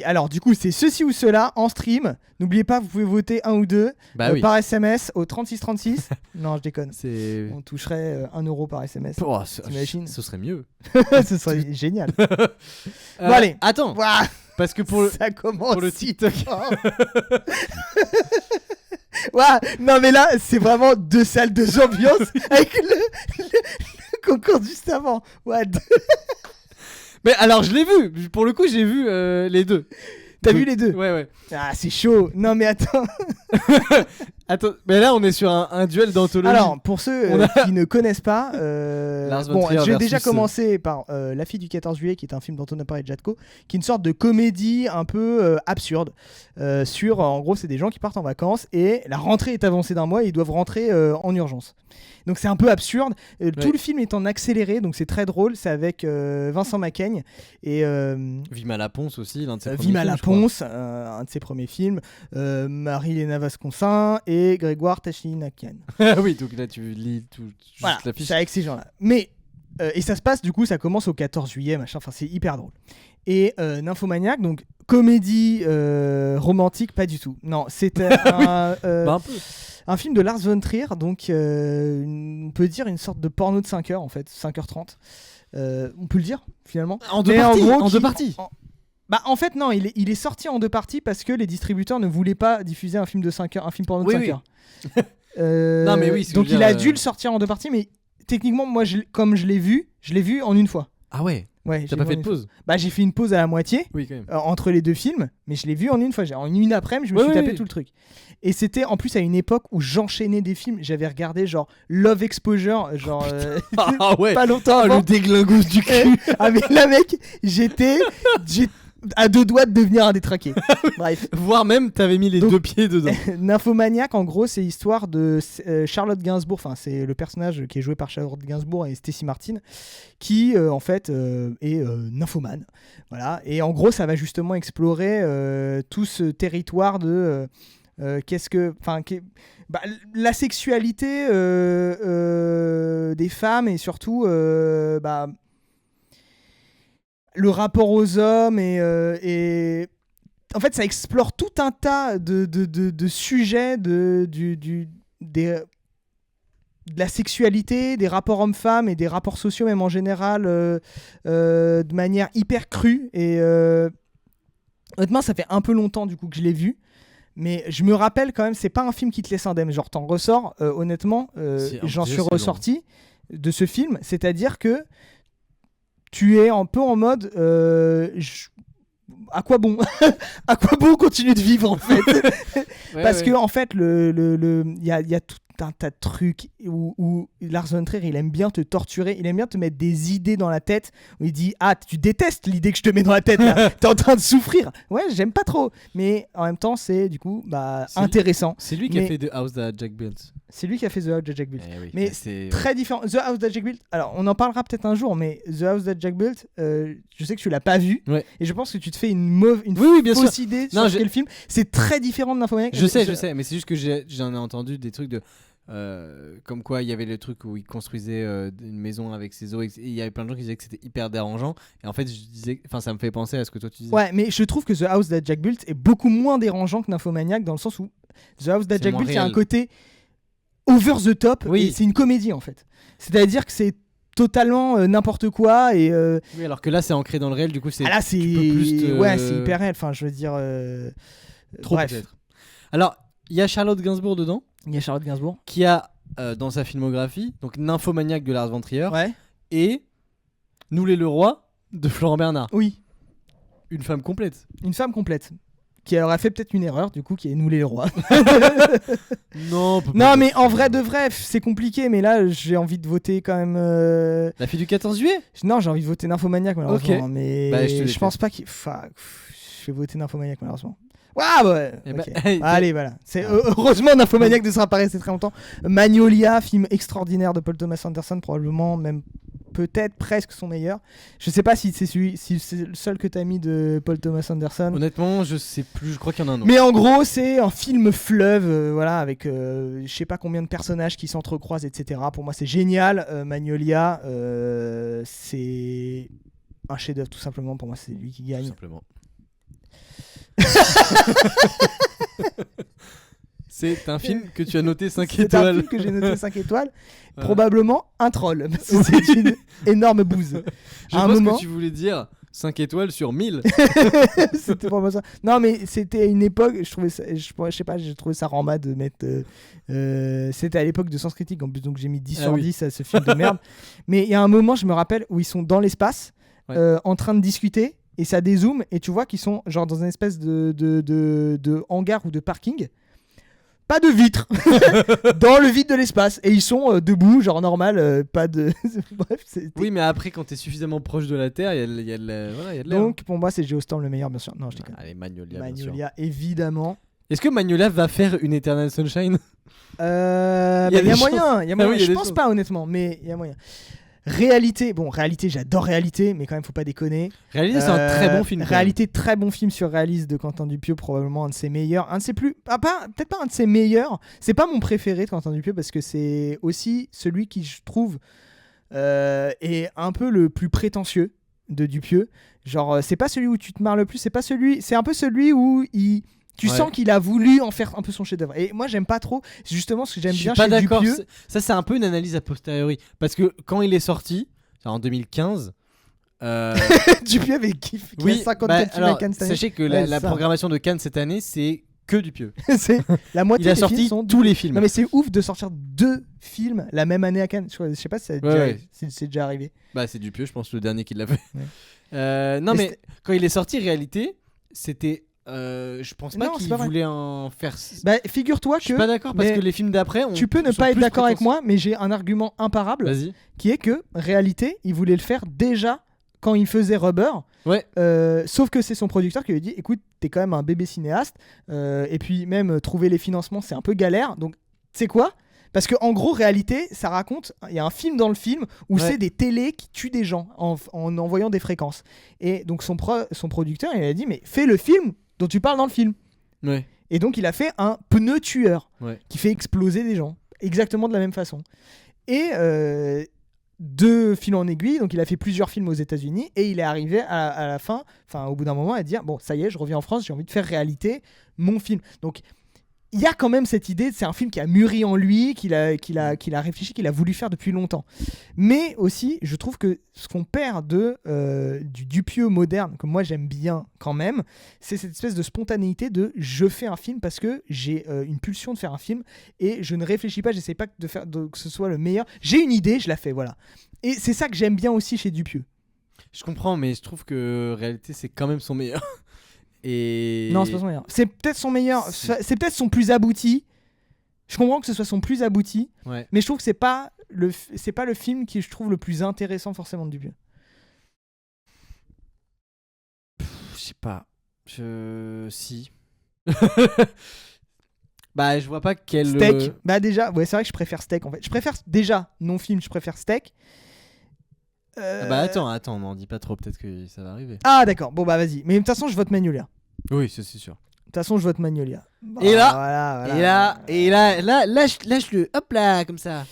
allons-y. Alors, du coup, c'est ceci ou cela en stream. N'oubliez pas, vous pouvez voter 1 ou 2 par SMS au 3636. Non, je déconne. On toucherait 1 euro par SMS. Oh, t'imagines ? Ce serait mieux. Ce serait génial. Bon, allez. Attends. Ouah, parce que pour ça commence pour le TikTok. Ouah, non, mais là, c'est vraiment 2 salles, 2 ambiances avec le concours juste avant. What ? Mais alors, je l'ai vu. Pour le coup, j'ai vu les deux. T'as vu les deux ? Ouais. Ah, c'est chaud. Non, mais attends. Attends, mais là, on est sur un duel d'anthologie. Alors, pour ceux qui ne connaissent pas, je vais déjà commencer par La fille du 14 juillet, qui est un film d'Antonin Paré et Jatko, qui est une sorte de comédie un peu absurde. En gros, c'est des gens qui partent en vacances et la rentrée est avancée d'1 mois et ils doivent rentrer en urgence. Donc c'est un peu absurde. Tout le film est en accéléré, donc c'est très drôle. C'est avec Vincent Macaigne et Vima Laponce aussi, l'un de ses premiers Vima films. Laponce, un de ses premiers films. Marie-Léna Vasconcein et Grégoire Tachinakian. Oui, donc là tu lis tout voilà, juste l'affiche. C'est avec ces gens-là. Mais et ça se passe du coup, ça commence au 14 juillet, machin. Enfin, c'est hyper drôle. Et Nymphomaniac, donc comédie romantique, pas du tout. Non, c'était un peu. Un film de Lars von Trier, donc on peut dire une sorte de porno de 5 heures en fait, 5h30. On peut le dire finalement. En deux parties. En fait non, il est sorti en 2 parties parce que les distributeurs ne voulaient pas diffuser un film de 5 heures, un film porno de 5 heures. Non mais oui. Donc il a dû le sortir en 2 parties, mais techniquement moi comme je l'ai vu en une fois. Ah ouais. Ouais, t'as pas fait de pause ? J'ai fait une pause à la moitié quand même. Entre les 2 films, mais je l'ai vu en une fois. En une après-midi, je me suis tapé tout le truc. Et c'était en plus à une époque où j'enchaînais des films. J'avais regardé genre Love Exposure, genre pas longtemps avant. Le déglingos du cul. Mais là mec, j'étais à 2 doigts de devenir un détraqué. Bref. Voire même, t'avais mis les 2 pieds dedans. Nymphomaniac, en gros, c'est l'histoire de Charlotte Gainsbourg. Enfin, c'est le personnage qui est joué par Charlotte Gainsbourg et Stacy Martin, qui en fait est nymphomane. Voilà. Et en gros, ça va justement explorer tout ce territoire de la sexualité des femmes et surtout le rapport aux hommes et en fait ça explore tout un tas de sujets de la sexualité, des rapports hommes-femmes et des rapports sociaux même en général de manière hyper crue et honnêtement ça fait un peu longtemps du coup que je l'ai vu, mais je me rappelle quand même, c'est pas un film qui te laisse indemne, genre t'en ressors honnêtement j'en suis ressorti de ce film, c'est-à-dire que tu es un peu en mode à quoi bon à quoi bon continuer de vivre en fait. Parce que en fait il y a tout un tas de trucs où Lars von Trier il aime bien te torturer, il aime bien te mettre des idées dans la tête où il dit tu détestes l'idée que je te mets dans la tête là. T'es en train de souffrir, ouais j'aime pas trop, mais en même temps c'est du coup intéressant. C'est lui qui a fait The House That Jack Built. C'est lui qui a fait The House That Jack Built. Mais c'est très différent. The House That Jack Built, alors on en parlera peut-être un jour, mais The House That Jack Built, je sais que tu l'as pas vu, et je pense que tu te fais une fausse idée sur quel film. C'est très différent de Nymphomaniac. Je sais, mais c'est juste que j'en ai entendu des trucs de comme quoi il y avait le truc où il construisait une maison avec ses os et il y avait plein de gens qui disaient que c'était hyper dérangeant, et en fait ça me fait penser à ce que toi tu disais. Ouais, mais je trouve que The House That Jack Built est beaucoup moins dérangeant que Nymphomaniac, dans le sens où The House That Jack Built il y a un côté over the top, et c'est une comédie en fait, c'est-à-dire que c'est totalement n'importe quoi et oui, alors que là c'est ancré dans le réel, du coup c'est c'est hyper réel, enfin je veux dire trop bref. Peut-être. Alors il y a Charlotte Gainsbourg dedans. Il y a Charlotte Gainsbourg qui a dans sa filmographie donc Nymphomaniac de Lars von Trier, et Nous les Leroy de Florent Bernard. Oui. Une femme complète qui aurait fait peut-être une erreur du coup, qui est Nous les Leroy. Non mais en vrai de vrai c'est compliqué, mais là j'ai envie de voter quand même La fille du 14 juillet. Non, j'ai envie de voter Nymphomaniac malheureusement, okay. Mais je pense pas qu'il je vais voter Nymphomaniac malheureusement. Allez, voilà. Heureusement, Nymphomaniac ne sera pas resté très longtemps. Magnolia, film extraordinaire de Paul Thomas Anderson, probablement même peut-être presque son meilleur. Je sais pas si c'est le seul que t'as mis de Paul Thomas Anderson. Honnêtement, je sais plus. Je crois qu'il y en a un autre. Mais en gros, c'est un film fleuve, voilà, avec je sais pas combien de personnages qui s'entrecroisent, etc. Pour moi, c'est génial. Magnolia, c'est un chef-d'œuvre tout simplement. Pour moi, c'est lui qui gagne. Tout simplement. C'est un film que tu as noté 5 C'est étoiles. un film que j'ai noté 5 étoiles. Probablement un troll. Parce que c'est une énorme bouse. Je pense que tu voulais dire 5 étoiles sur 1000. C'était pas ça. Non, mais c'était une époque. Je trouvais ça, je sais pas, j'ai trouvé ça ramba de mettre. C'était à l'époque de Sens Critique en plus, donc j'ai mis 10 sur 10 à ce film de merde. Mais il y a un moment, je me rappelle, où ils sont dans l'espace, en train de discuter, et ça dézoome, et tu vois qu'ils sont genre dans une espèce de hangar ou de parking. Pas de vitre dans le vide de l'espace et ils sont debout genre normal, pas de bref oui mais après quand t'es suffisamment proche de la Terre il y a de l'air. Donc pour moi c'est Geostorm le meilleur bien sûr. Non je déconne. Allez Magnolia évidemment. Est-ce que Magnolia va faire une Eternal Sunshine? Il y a moyen, je pense pas honnêtement mais il y a moyen. Réalité, j'adore Réalité, mais quand même faut pas déconner. Réalité c'est un très bon film. Réalité, très bon film sur réaliste de Quentin Dupieux, probablement un de ses meilleurs, un de ses plus, peut-être pas un de ses meilleurs. C'est pas mon préféré de Quentin Dupieux parce que c'est aussi celui qui je trouve est un peu le plus prétentieux de Dupieux. Genre c'est pas celui où tu te marres le plus, c'est un peu celui où tu sens qu'il a voulu en faire un peu son chef-d'œuvre. Et moi, j'aime pas trop. C'est justement ce que j'aime bien chez Dupieux. Ça, c'est un peu une analyse a posteriori. Parce que quand il est sorti, en 2015... Dupieux avait kiffé 54 films à Cannes cette année. Sachez que la programmation de Cannes cette année, c'est que Dupieux. C'est la moitié il a sorti tous les films. Non, mais c'est ouf de sortir 2 films la même année à Cannes. Je sais pas si c'est déjà arrivé. Bah, c'est Dupieux, je pense, le dernier qui l'a fait. Non, mais quand il est sorti, réalité, c'était... je pense pas qu'il voulait en faire. Bah, figure-toi que. Je suis pas d'accord parce que les films d'après. Tu peux ne pas être d'accord avec moi, mais j'ai un argument imparable. Vas-y. Qui est que, réalité, il voulait le faire déjà quand il faisait Rubber. Ouais. Sauf que c'est son producteur qui lui a dit écoute, t'es quand même un bébé cinéaste. Et puis, même trouver les financements, c'est un peu galère. Donc, tu sais quoi ? Parce que en gros, réalité, ça raconte. Il y a un film dans le film où c'est des télés qui tuent des gens en envoyant des fréquences. Et donc, son producteur, il a dit mais fais le film dont tu parles dans le film. Ouais. Et donc il a fait un pneu tueur qui fait exploser des gens exactement de la même façon. Et de fil en aiguille, donc il a fait plusieurs films aux États-Unis et il est arrivé à la fin, au bout d'un moment, à dire bon ça y est, je reviens en France, j'ai envie de faire réalité mon film. Donc il y a quand même cette idée, c'est un film qui a mûri en lui, qu'il a réfléchi, qu'il a voulu faire depuis longtemps. Mais aussi, je trouve que ce qu'on perd du Dupieux moderne, que moi j'aime bien quand même, c'est cette espèce de spontanéité de je fais un film parce que j'ai une pulsion de faire un film et je ne réfléchis pas, j'essaie pas que ce soit le meilleur. J'ai une idée, je la fais, voilà. Et c'est ça que j'aime bien aussi chez Dupieux. Je comprends, mais je trouve que réalité, c'est quand même son meilleur. Et... Non, c'est pas son meilleur. C'est peut-être son meilleur. C'est peut-être son plus abouti. Je comprends que ce soit son plus abouti, mais je trouve que c'est pas le film qui je trouve le plus intéressant forcément de Dupieux. Je sais pas. Si. Bah, je vois pas quel. Steak. Bah déjà, c'est vrai que je préfère Steak en fait. Je préfère déjà non film. Je préfère Steak. Bah attends, m'en dis pas trop, peut-être que ça va arriver. Ah d'accord, bon bah vas-y. Mais de toute façon, je vote Magnolia. Oui, c'est sûr. De toute façon, je vote Magnolia. Bon, et là, lâche le, hop là, comme ça.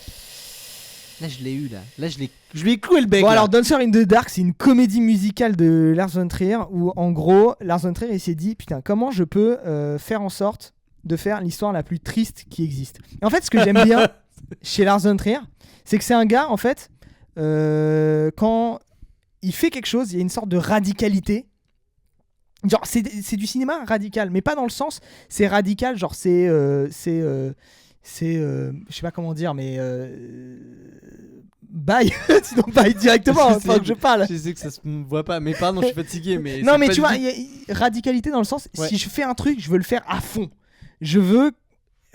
Là, je l'ai eu là. Là, je lui ai cloué le bec. Bon là. Alors, Dancer in the Dark, c'est une comédie musicale de Lars von Trier où en gros, Lars von Trier il s'est dit putain, comment je peux faire en sorte de faire l'histoire la plus triste qui existe. Et en fait, ce que j'aime bien chez Lars von Trier, c'est que c'est un gars en fait. Quand il fait quelque chose, il y a une sorte de radicalité. Genre, c'est du cinéma radical, mais pas dans le sens c'est radical, genre je sais pas comment dire, mais bye, sinon bye directement, enfin que je parle. Je sais que ça se voit pas, mais pardon, je suis fatigué. Mais non, mais tu vois, il y a radicalité dans le sens, si je fais un truc, je veux le faire à fond. Je veux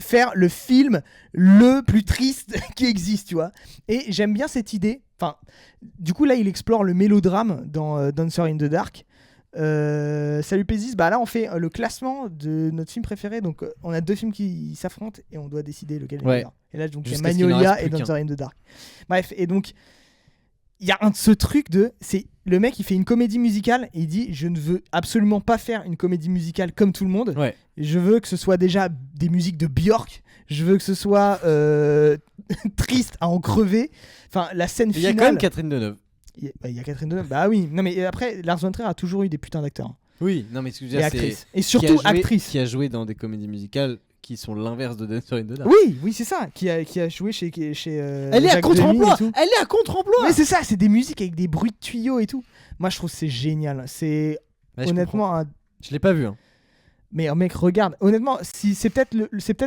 faire le film le plus triste qui existe, tu vois. Et j'aime bien cette idée. Enfin, du coup, là, il explore le mélodrame dans Dancer in the Dark. Salut Pézis, bah là, on fait le classement de notre film préféré. Donc, on a 2 films qui s'affrontent et on doit décider lequel est le meilleur. Et là, donc, il y a Magnolia et Dancer in the Dark. Bref, et donc, il y a ce truc de... c'est le mec, il fait une comédie musicale et il dit je ne veux absolument pas faire une comédie musicale comme tout le monde. Je veux que ce soit déjà des musiques de Björk. Je veux que ce soit triste à en crever. Enfin, la scène finale... Il y a quand même Catherine Deneuve. Il y a Catherine Deneuve. Bah oui. Non, mais après, Lars von Trier a toujours eu des putains d'acteurs. Oui, non mais ce que je veux Et dire, actrice. Et surtout actrice. Qui a joué dans des comédies musicales qui sont l'inverse de Dancer in the Dark. Oui, c'est ça. Qui a joué chez elle est à contre-emploi. Elle est à contre-emploi. Mais c'est ça, c'est des musiques avec des bruits de tuyaux et tout. Moi, je trouve que c'est génial. C'est honnêtement Je l'ai pas vu. Hein. Mais mec, regarde. Honnêtement, si c'est peut-être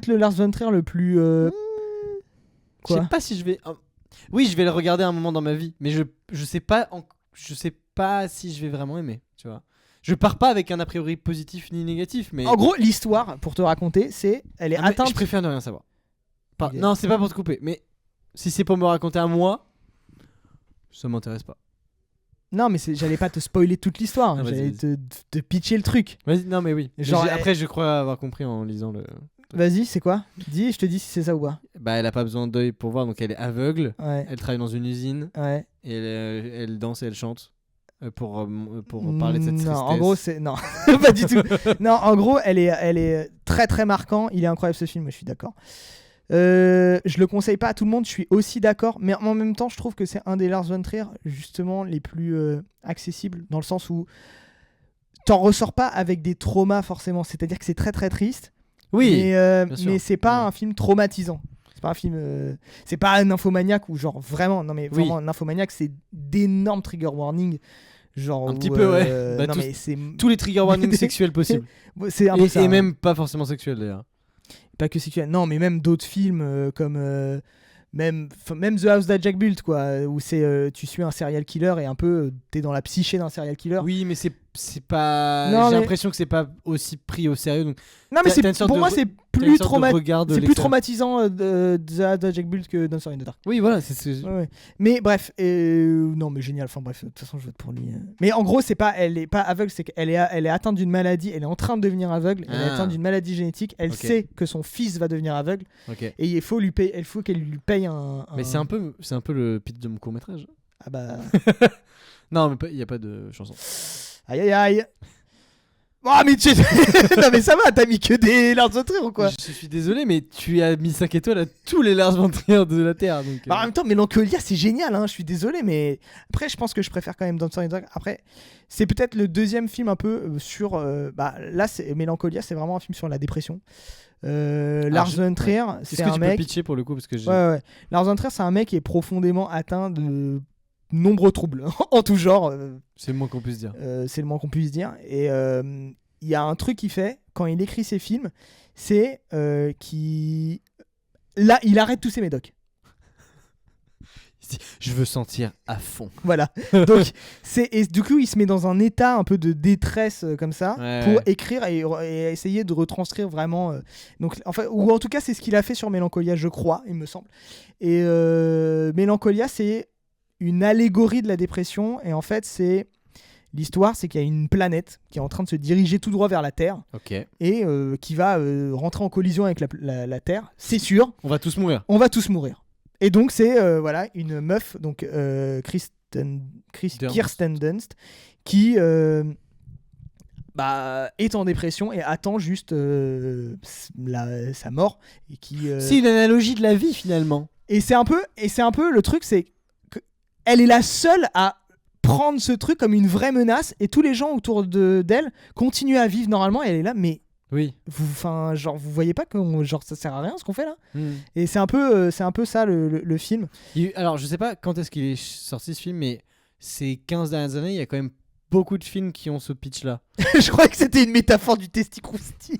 le Lars von Trier le plus. Je sais pas si je vais. Oui, je vais le regarder un moment dans ma vie, mais je sais pas. Je sais pas si je vais vraiment aimer. Tu vois. Je pars pas avec un a priori positif ni négatif, mais. En gros, l'histoire, pour te raconter, elle est atteinte. Je préfère ne rien savoir. Non, c'est pas pour te couper, mais si c'est pour me raconter à moi, ça m'intéresse pas. Non, mais j'allais pas te spoiler toute l'histoire. Non, j'allais te pitcher le truc. Vas-y, non, mais oui. Genre, après, je crois avoir compris en lisant le. Vas-y, c'est quoi ? Dis, je te dis si c'est ça ou pas. Bah, elle a pas besoin d'œil pour voir, donc elle est aveugle. Ouais. Elle travaille dans une usine. Ouais. Et elle danse et elle chante. Pour parler de cette tristesse. Non, en gros, c'est. Non, pas du tout. Non, en gros, elle est très très marquant. Il est incroyable ce film, je suis d'accord. Je le conseille pas à tout le monde, je suis aussi d'accord. Mais en même temps, je trouve que c'est un des Lars von Trier, justement, les plus accessibles. Dans le sens où t'en ressors pas avec des traumas forcément. C'est-à-dire que c'est très très triste. Oui. Mais c'est pas un film traumatisant. C'est pas un film. C'est pas un Nymphomaniac où, genre, vraiment. Non, mais vraiment, un Nymphomaniac, c'est d'énormes trigger warnings. Genre un petit peu, ouais. Bah, non, mais c'est... Tous les trigger warnings sexuels possibles. C'est un peu ça. Et même pas forcément sexuels d'ailleurs. Pas que sexuels. Non, mais même d'autres films comme. Même The House That Jack Built, quoi, où tu suis un serial killer et un peu t'es dans la psyché d'un serial killer. Oui, mais c'est pas. Non, j'ai l'impression que c'est pas aussi pris au sérieux. Donc non, mais pour moi, c'est plus traumatisant The House That Jack Built que Dancer in the Dark. Oui, voilà. Ouais. Mais bref, non, mais génial. Enfin bref, de toute façon, je vote pour lui. Mais en gros, elle est pas aveugle, c'est qu'elle est atteinte d'une maladie. Elle est en train de devenir aveugle. Elle est atteinte d'une maladie génétique. Elle sait que son fils va devenir aveugle. Et il faut qu'elle lui paye un. Mais c'est un peu le pitch de mon court métrage. Ah bah. Non, mais il y a pas de chanson. Aïe aïe aïe. Oh mais non mais ça va, t'as mis que des Lars von Trier ou quoi ? Je suis désolé, mais tu as mis 5 étoiles à tous les Lars von Trier de la Terre. Donc, En même temps, Mélancolia, c'est génial, hein, je suis désolé, mais après, je pense que je préfère quand même Dancer in the Dark. Après, c'est peut-être le deuxième film un peu sur... là, Mélancolia, c'est vraiment un film sur la dépression. Lars von Trier, c'est un mec... Est-ce que tu peux pitcher pour le coup parce que ouais. Lars von Trier, c'est un mec qui est profondément atteint de nombreux troubles en tout genre. C'est le moins qu'on puisse dire. C'est le moins qu'on puisse dire. Et il y a un truc qu'il fait quand il écrit ses films, c'est qu'il... Là, il arrête tous ses médocs. Je veux sentir à fond. Voilà. Donc, et du coup, il se met dans un état un peu de détresse comme ça pour écrire et essayer de retranscrire vraiment. Donc, enfin, ou en tout cas, c'est ce qu'il a fait sur Mélancolia, je crois, il me semble. Et Mélancolia, c'est une allégorie de la dépression. Et en fait, l'histoire, c'est qu'il y a une planète qui est en train de se diriger tout droit vers la Terre et qui va rentrer en collision avec la Terre. C'est sûr. On va tous mourir. Et donc c'est une meuf, donc Kirsten Dunst, qui est en dépression et attend juste sa mort. Et c'est une analogie de la vie finalement. Et c'est un peu le truc, c'est qu'elle est la seule à prendre ce truc comme une vraie menace et tous les gens autour d'elle continuent à vivre normalement et elle est là, mais oui. Vous voyez pas que ça sert à rien ce qu'on fait là. Et c'est un peu ça le film. Alors je sais pas quand est-ce qu'il est sorti ce film, mais ces 15 dernières années, il y a quand même beaucoup de films qui ont ce pitch là. Je croyais que c'était une métaphore du testicrousti.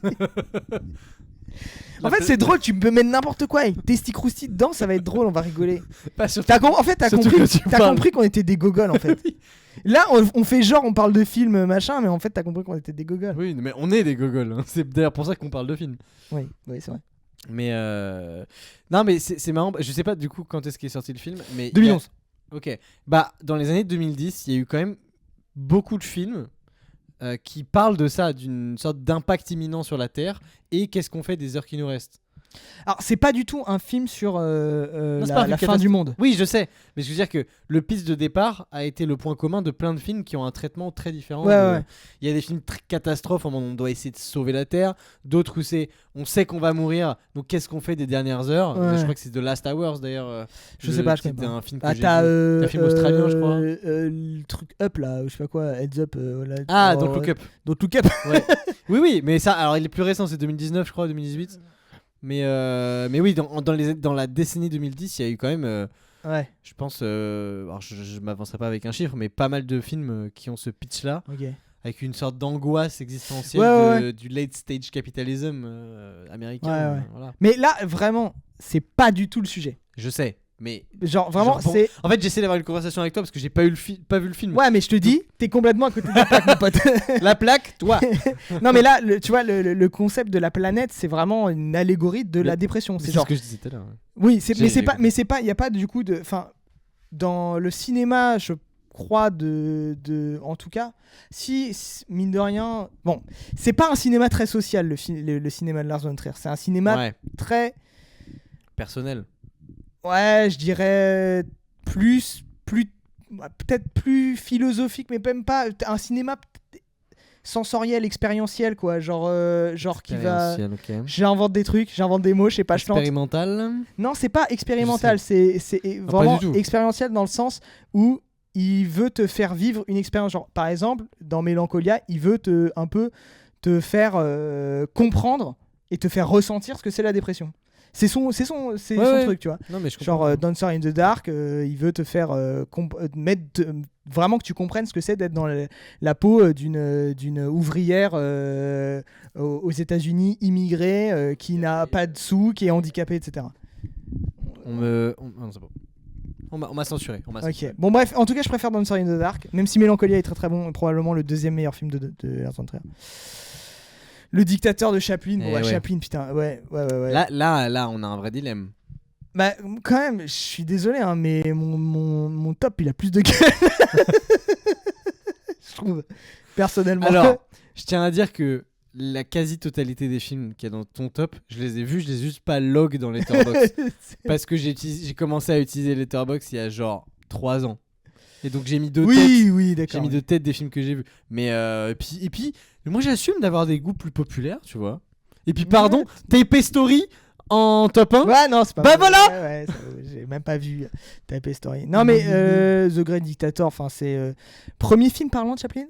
En fait, c'est drôle, tu peux mettre n'importe quoi avec testicrousti dedans, ça va être drôle, on va rigoler. T'as compris qu'on était des gogoles en fait. Là, on fait genre, on parle de films machin, mais en fait, t'as compris qu'on était des gogoles. Oui, mais on est des gogoles. Hein. C'est d'ailleurs pour ça qu'on parle de films. Oui, c'est vrai. Mais non, mais c'est marrant. Je sais pas du coup quand est-ce qu'est sorti le film, mais 2011. Ok. Bah, dans les années 2010, il y a eu quand même beaucoup de films qui parlent de ça, d'une sorte d'impact imminent sur la Terre et qu'est-ce qu'on fait des heures qui nous restent. Alors, c'est pas du tout un film sur la fin du monde. Oui, je sais. Mais je veux dire que le pitch de départ a été le point commun de plein de films qui ont un traitement très différent. Ouais. Il y a des films très catastrophes où on doit essayer de sauver la Terre. D'autres où on sait qu'on va mourir. Donc, qu'est-ce qu'on fait des dernières heures ? Je crois que c'est The Last Hours d'ailleurs. Je sais pas, je sais pas. Un film que j'ai t'as vu. Un film australien, je crois. Le truc Up là, je sais pas quoi, Heads Up. Don't Look Up. Don't Look Up. Ouais. Oui, mais ça, alors il est plus récent, c'est 2019, je crois, 2018. Mais oui, dans la décennie 2010, il y a eu quand même, je pense, alors je m'avancerai pas avec un chiffre, mais pas mal de films qui ont ce pitch-là, avec une sorte d'angoisse existentielle du late stage capitalism américain. Voilà. Mais là, vraiment, c'est pas du tout le sujet. Je sais. Mais genre vraiment c'est en fait j'essaie d'avoir une conversation avec toi parce que j'ai pas vu le film. Ouais mais je te dis t'es complètement à côté de la plaque mon pote. La plaque toi. Non mais là tu vois le concept de la planète c'est vraiment une allégorie de la dépression. C'est genre ce que je disais tout à l'heure. Oui mais c'est pas il y a pas du coup de enfin dans le cinéma je crois en tout cas si mine de rien bon c'est pas un cinéma très social le cinéma de Lars von Trier c'est un cinéma très personnel. Ouais, je dirais plus peut-être plus philosophique, mais même pas un cinéma sensoriel, expérientiel quoi, genre qui va. Okay. J'invente des trucs, j'invente des mots, je sais pas, je plante. Expérimental. Non, c'est pas expérimental, c'est vraiment expérientiel dans le sens où il veut te faire vivre une expérience. Genre, par exemple, dans Mélancolia, il veut un peu te faire comprendre et te faire ressentir ce que c'est la dépression. C'est son truc, tu vois. Non, mais genre Dancer in the Dark, il veut te faire vraiment que tu comprennes ce que c'est d'être dans la peau d'une ouvrière aux États-Unis immigrée qui n'a pas de sous, qui est handicapée, etc. Non, c'est bon. On m'a censuré. Ok. Bon bref, en tout cas, je préfère Dancer in the Dark, même si Mélancolia est très très bon, probablement le deuxième meilleur film de Lars von Trier. Le dictateur de Chaplin, Chaplin, putain, ouais. Là, on a un vrai dilemme. Bah, quand même, je suis désolé, hein, mais mon top, il a plus de gueule. Je trouve, personnellement. Alors, je tiens à dire que la quasi-totalité des films qu'il y a dans ton top, je les ai juste pas log dans Letterboxd. Parce que j'ai commencé à utiliser Letterboxd il y a genre 3 ans. Et donc j'ai mis 2 têtes. Oui, d'accord. J'ai mis 2 têtes des films que j'ai vus. Mais et puis moi j'assume d'avoir des goûts plus populaires, tu vois. Et puis pardon, Tape Story en top 1. Ouais, non, c'est pas. Bah voilà. Ouais, j'ai même pas vu Tape Story. Non mais The Great Dictator, enfin c'est premier film parlant de Chaplin.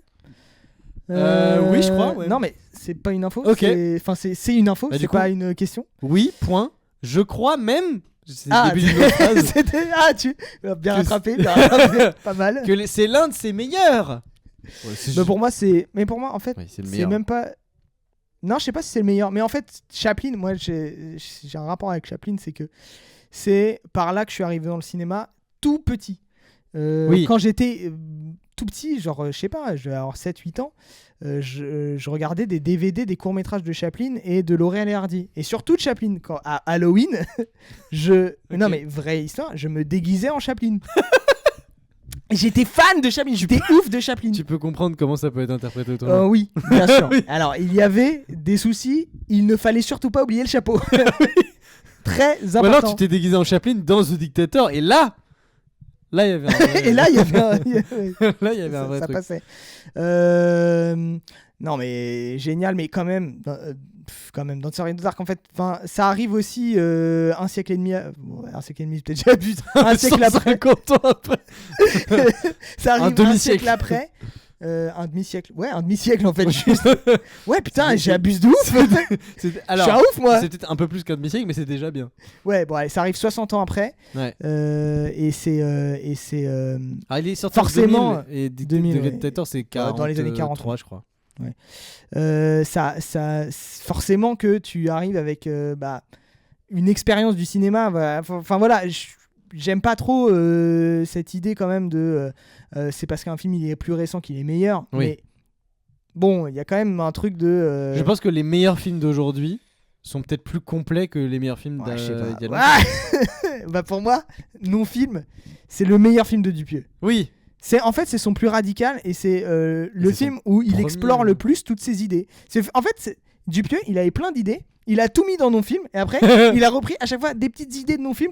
Oui, je crois. Ouais. Non mais c'est pas une info. Ok. Enfin c'est une info, c'est pas une question. Oui. Point. Je crois même. C'est le début d'une autre phrase. Tu bien rattrapé, pas mal. Que c'est l'un de ses meilleurs. Ouais, pour moi en fait c'est même pas. Non, je sais pas si c'est le meilleur, mais en fait Chaplin, moi j'ai un rapport avec Chaplin, c'est que c'est par là que je suis arrivé dans le cinéma tout petit. Quand j'étais tout petit, genre je sais pas, je devais avoir 7-8 ans, je regardais des DVD, des courts-métrages de Chaplin et de Laurel et Hardy. Et surtout de Chaplin. À Halloween, non mais vraie histoire, je me déguisais en Chaplin. J'étais fan de Chaplin, j'étais ouf de Chaplin. Tu peux comprendre comment ça peut être interprété autrement. Oui, bien sûr. Oui. Alors, il y avait des soucis, il ne fallait surtout pas oublier le chapeau. Très important. Ou alors tu t'es déguisé en Chaplin dans The Dictator et là il y avait un vrai... Et là il y avait un vrai ça truc. Passait. Non mais génial, mais quand même Dancer in the Dark en fait, ça arrive aussi un siècle et demi un siècle et demi peut-être j'abuse, un siècle après. 50 ans après. Ça arrive un siècle après. Un demi-siècle en fait juste. Ouais putain, j'abuse de ouf. Alors, je suis un ouf moi. C'est peut-être un peu plus qu'un demi-siècle mais c'est déjà bien. Ouais bon allez, ça arrive 60 ans après. Ouais. Et c'est il est sorti forcément en 2000 et The Dictator c'est 40, dans les années 40 je crois. Ouais. Ça forcément que tu arrives avec une expérience du cinéma. Enfin voilà, j'aime pas trop cette idée quand même de c'est parce qu'un film il est plus récent qu'il est meilleur. Oui. Mais bon, il y a quand même un truc de. Je pense que les meilleurs films d'aujourd'hui sont peut-être plus complets que les meilleurs films d'il y a longtemps. Pour moi, Non-Film, c'est le meilleur film de Dupieux. Oui. En fait, c'est son plus radical et c'est le film où il explore le plus toutes ses idées. Dupieux, il avait plein d'idées. il a tout mis dans non-film et après il a repris à chaque fois des petites idées de non-film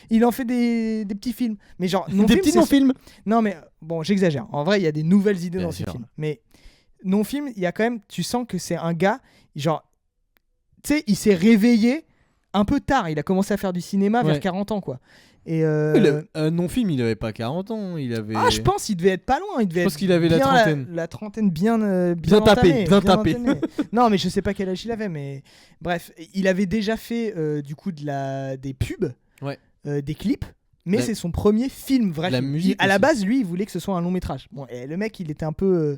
il en fait des petits films. Mais genre des petits non-films. Non mais bon, j'exagère. En vrai, il y a des nouvelles idées dans ces films. Mais non-film, il y a quand même, tu sens que c'est un gars, genre, tu sais, il s'est réveillé un peu tard. Il a commencé à faire du cinéma vers 40 ans, quoi. Et non-film, il avait pas 40 ans. Il avait... Ah, je pense qu'il devait être pas loin. Je pense qu'il avait la trentaine. La trentaine bien tapé. Non, mais je sais pas quel âge il avait. Mais bref, il avait déjà fait du coup des pubs, des clips. Mais c'est son premier film, vrai. La musique à la base, lui, il voulait que ce soit un long métrage. Bon, et le mec, il était un peu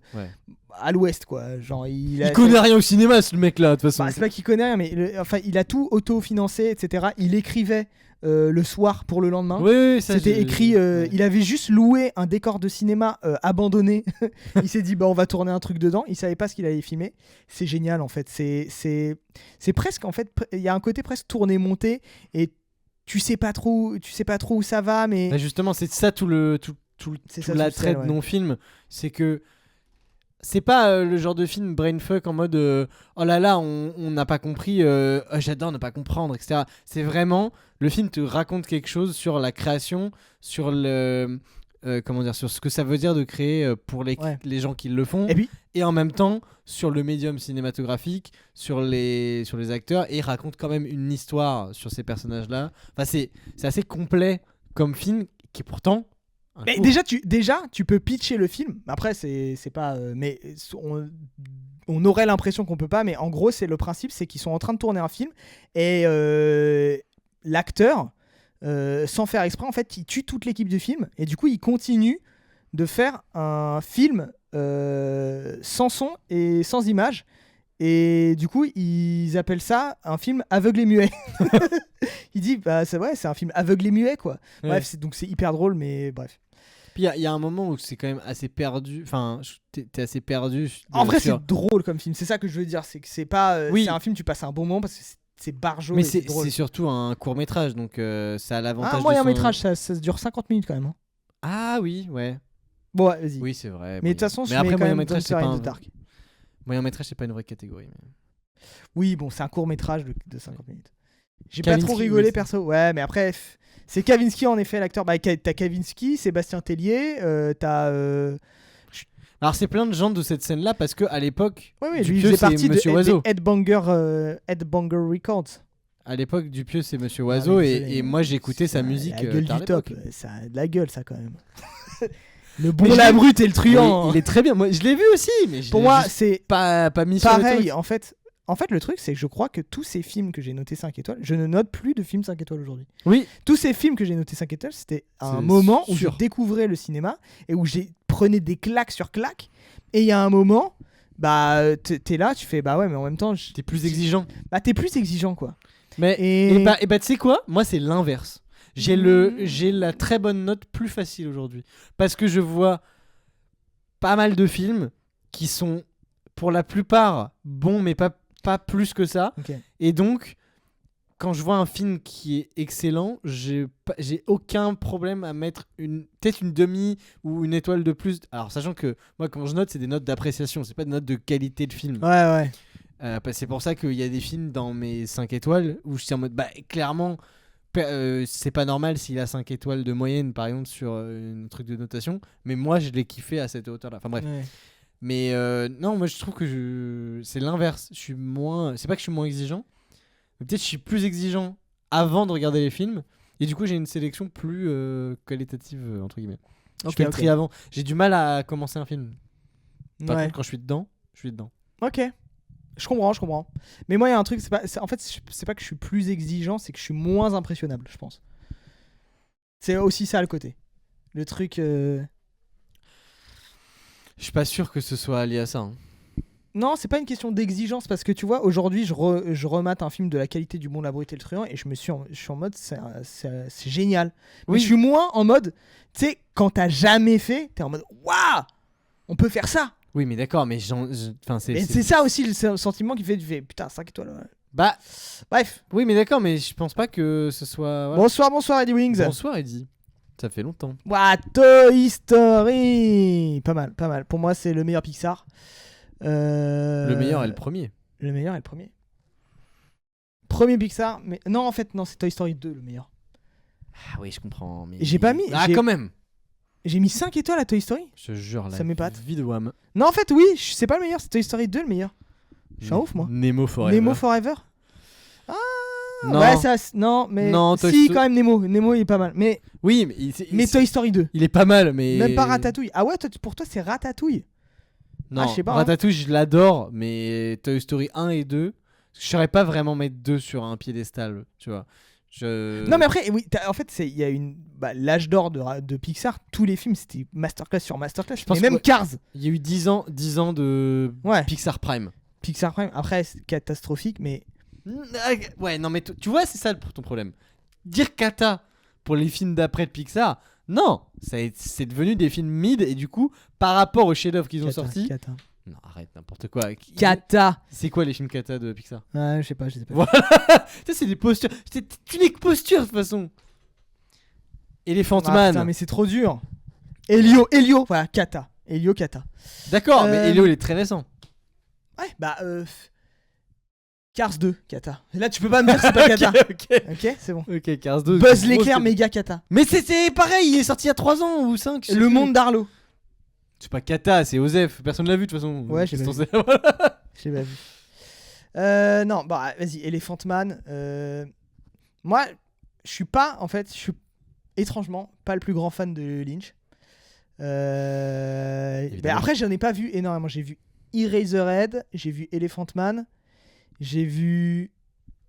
à l'ouest, quoi. Genre, il connaît rien au cinéma, ce mec-là, de toute façon. Bah, c'est pas qu'il connaît rien, mais il a tout auto-financé, etc. Il écrivait le soir pour le lendemain. Oui, ça, c'était écrit. Il avait juste loué un décor de cinéma abandonné. Il s'est dit, bah, on va tourner un truc dedans. Il savait pas ce qu'il allait filmer. C'est génial, en fait. C'est presque, en fait, il y a un côté presque tourné-monté et tu sais pas trop où ça va, mais bah justement, c'est ça tout l'attrait de non-film, c'est que c'est pas le genre de film brainfuck en mode oh là là, on n'a pas compris, j'adore ne pas comprendre, etc. C'est vraiment, le film te raconte quelque chose sur la création, sur le sur ce que ça veut dire de créer pour les gens qui le font, et en même temps sur le médium cinématographique, sur les acteurs, et il raconte quand même une histoire sur ces personnages-là. Enfin, c'est assez complet comme film, qui est pourtant... Mais déjà, tu peux pitcher le film. Après, c'est pas... mais on aurait l'impression qu'on peut pas, mais en gros, c'est le principe, c'est qu'ils sont en train de tourner un film, et l'acteur... sans faire exprès, en fait, il tue toute l'équipe du film et du coup, il continue de faire un film sans son et sans image. Et du coup, ils appellent ça un film aveugle et muet. Il dit, bah c'est un film aveugle et muet, quoi. Ouais. Bref, donc c'est hyper drôle, mais bref. Puis il y a un moment où c'est quand même assez perdu. Enfin, t'es assez perdu. En vrai, c'est drôle comme film. C'est ça que je veux dire. C'est que c'est pas. C'est un film, tu passes un bon moment parce que c'est barjot. Mais c'est surtout un court métrage, donc ça a l'avantage. Un moyen métrage, ça dure 50 minutes quand même. Hein. Ah oui, ouais. Bon, ouais, vas-y. Oui, c'est vrai. Mais de toute façon, mais après, moyen métrage, c'est pas moyen métrage, c'est pas une vraie catégorie. Mais... Oui, bon, c'est un court métrage de 50 minutes. J'ai pas trop rigolé perso. Ouais, mais après, c'est Kavinsky en effet l'acteur. Bah, t'as Kavinsky, Sébastien Tellier, t'as. Alors c'est plein de gens de cette scène-là parce que à l'époque, lui faisait partie de Headbanger Records. À l'époque, Dupieux c'est Monsieur Oiseau et moi j'écoutais sa musique. La gueule du top, ça a de la gueule ça quand même. Le bon, la brute et le truand. Il est très bien. Moi je l'ai vu aussi, mais pour moi c'est pas mis pareil. Sur le truc. En fait, le truc, c'est que je crois que tous ces films que j'ai notés 5 étoiles, je ne note plus de films 5 étoiles aujourd'hui. Oui. Tous ces films que j'ai notés 5 étoiles, c'était un moment où je découvrais le cinéma et où j'ai prenais des claques sur claques. Et il y a un moment, bah, t'es là, tu fais, bah ouais, mais en même temps... T'es plus exigeant. Bah, t'es plus exigeant, quoi. Mais, et bah, tu sais quoi ? Moi, c'est l'inverse. J'ai la très bonne note plus facile aujourd'hui. Parce que je vois pas mal de films qui sont, pour la plupart, bons, mais pas plus que ça. Okay. Et donc, quand je vois un film qui est excellent, j'ai aucun problème à mettre peut-être une demi ou une étoile de plus. Alors, sachant que moi, quand je note, c'est des notes d'appréciation, c'est pas des notes de qualité de film. Ouais. C'est pour ça qu'il y a des films dans mes 5 étoiles où je suis en mode, bah, clairement, c'est pas normal s'il a 5 étoiles de moyenne, par exemple, sur un truc de notation. Mais moi, je l'ai kiffé à cette hauteur-là. Enfin, bref. Ouais. Mais non, moi je trouve que c'est l'inverse. C'est pas que je suis moins exigeant, mais peut-être que je suis plus exigeant avant de regarder les films. Et du coup, j'ai une sélection plus qualitative, entre guillemets. Je fais le tri avant. J'ai du mal à commencer un film. Par contre, quand je suis dedans. Ok. Je comprends. Mais moi, il y a un truc, en fait, c'est pas que je suis plus exigeant, c'est que je suis moins impressionnable, je pense. C'est aussi ça le côté. Le truc. Je suis pas sûr que ce soit lié à ça. Hein. Non, c'est pas une question d'exigence parce que tu vois, aujourd'hui, je remate un film de la qualité du Bon, la Brute et le Truand et je suis en mode, c'est génial. Oui. Mais je suis moins en mode, tu sais, quand t'as jamais fait, t'es en mode, waouh, on peut faire ça. Oui, mais d'accord, mais c'est ça aussi le sentiment qui fait, putain, 5 étoiles. Ouais. Bah, bref. Oui, mais d'accord, mais je pense pas que ce soit. Voilà. Bonsoir, Eddie Wings. Bonsoir, Eddie. Ça fait longtemps. Toy Story. Pas mal. Pour moi, c'est le meilleur Pixar. Le meilleur est le premier. premier Pixar, mais non, en fait, non, c'est Toy Story 2 le meilleur. Ah oui, je comprends. Mais... J'ai pas mis. Quand même. J'ai mis 5 étoiles à Toy Story. Je te jure, là. Ça m'épate. Vie de Wham. Non, en fait, oui, c'est pas le meilleur, c'est Toy Story 2 le meilleur. Je suis un ouf, moi. Nemo Forever. Nemo Forever. Ah, non. Ouais, ça, non, mais non, si, quand même, Nemo, il est pas mal. Mais, oui, mais Toy Story 2. Il est pas mal, mais. Même pas Ratatouille. Ah ouais, pour toi, c'est Ratatouille. Non, je sais pas. Ratatouille, je l'adore, mais Toy Story 1 et 2, je saurais pas vraiment mettre 2 sur un piédestal, tu vois. Non, mais après, oui, en fait, il y a l'âge d'or de Pixar, tous les films, c'était masterclass sur masterclass. Mais même Cars. Il y a eu 10 ans de Pixar Prime. Pixar Prime, après, c'est catastrophique, mais. Ouais, non, mais tu vois, c'est ça ton problème. Dire cata pour les films d'après de Pixar, non, c'est devenu des films mid, et du coup, par rapport aux chefs-d'œuvre qu'ils ont sortis. Cata. Non, arrête, n'importe quoi. Cata. C'est quoi les films cata de Pixar? Ouais, je sais pas. Voilà. Ça, c'est des postures. Tu n'es que posture, de toute façon. Elephant Man. Putain, mais c'est trop dur. Elio, voilà, Cata. Elio, Cata. D'accord, mais Elio, il est très récent. Ouais, Cars 2, Cata. Là, tu peux pas me dire que c'est pas Cata. Ok, c'est bon. Ok, Cars 2. Buzz l'éclair, méga Cata. Mais c'est pareil, il est sorti il y a 3 ans ou 5. Le monde d'Arlo. C'est pas Cata, c'est Osef. Personne l'a vu de toute façon. Ouais, j'ai pas vu. J'ai pas vu. Non, bah vas-y, Elephant Man. Moi, je suis étrangement pas le plus grand fan de Lynch. Après, j'en ai pas vu énormément. J'ai vu Eraserhead, j'ai vu Elephant Man, j'ai vu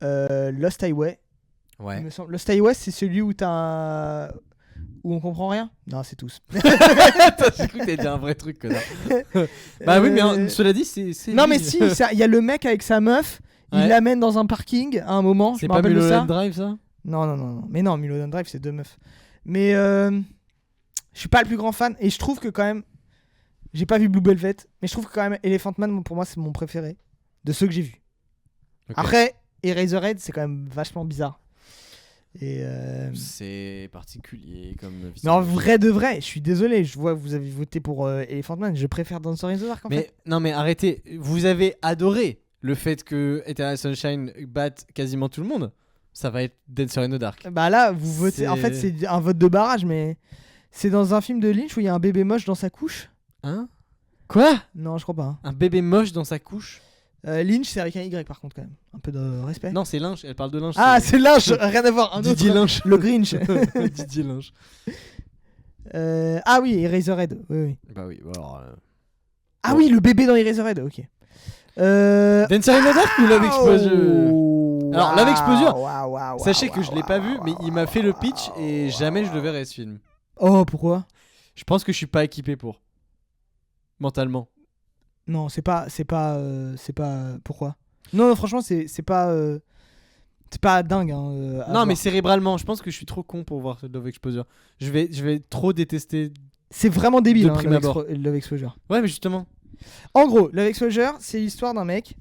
Lost Highway. Ouais. Il me semble. Lost Highway, c'est celui où où on comprend rien. Non, c'est tous. J'ai cru que t'allais dire un vrai truc, connard. Bah oui, mais cela dit, c'est. Non, mais si, il y a le mec avec sa meuf, il l'amène dans un parking à un moment. C'est pas Mulholland Drive, ça? Non. Mais non, Mulholland Drive, c'est 2 meufs. Mais je suis pas le plus grand fan, et je trouve que quand même. J'ai pas vu Blue Velvet, mais je trouve que quand même Elephant Man, pour moi, c'est mon préféré de ceux que j'ai vus. Okay. Après, Eraserhead, c'est quand même vachement bizarre. Et c'est particulier comme. Mais en vrai de vrai, je suis désolé, je vois que vous avez voté pour Elephant Man, je préfère Dancer in the Dark en fait. Non mais arrêtez, vous avez adoré le fait que Eternal Sunshine batte quasiment tout le monde. Ça va être Dancer in the Dark. Bah là, vous votez. En fait, c'est un vote de barrage, mais c'est dans un film de Lynch où il y a un bébé moche dans sa couche. Hein? Quoi? Non, je crois pas. Hein. Un bébé moche dans sa couche? Lynch, c'est avec un Y par contre, quand même. Un peu de respect. Non, c'est Lynch, elle parle de Lynch. Ah, c'est Lynch, rien à voir. Didier Lynch. Le Grinch. Didier Lynch. Ah oui, Eraserhead. Oui. Bah oui, alors. Ah oui, le bébé dans Eraserhead, ok. Dancer in the Dark ou Love Exposure? Alors, Love Exposure, sachez que je l'ai pas vu, mais il m'a fait le pitch et jamais je le verrai ce film. Oh, pourquoi? Je pense que je suis pas équipé pour. Mentalement. Non, c'est pas pourquoi? Non, franchement, c'est pas dingue. Hein, non, mais cérébralement, je pense que je suis trop con pour voir Love Exposure. Je vais trop détester. C'est vraiment débile, Love Exposure. Ouais, mais justement. En gros, Love Exposure, c'est l'histoire d'un mec.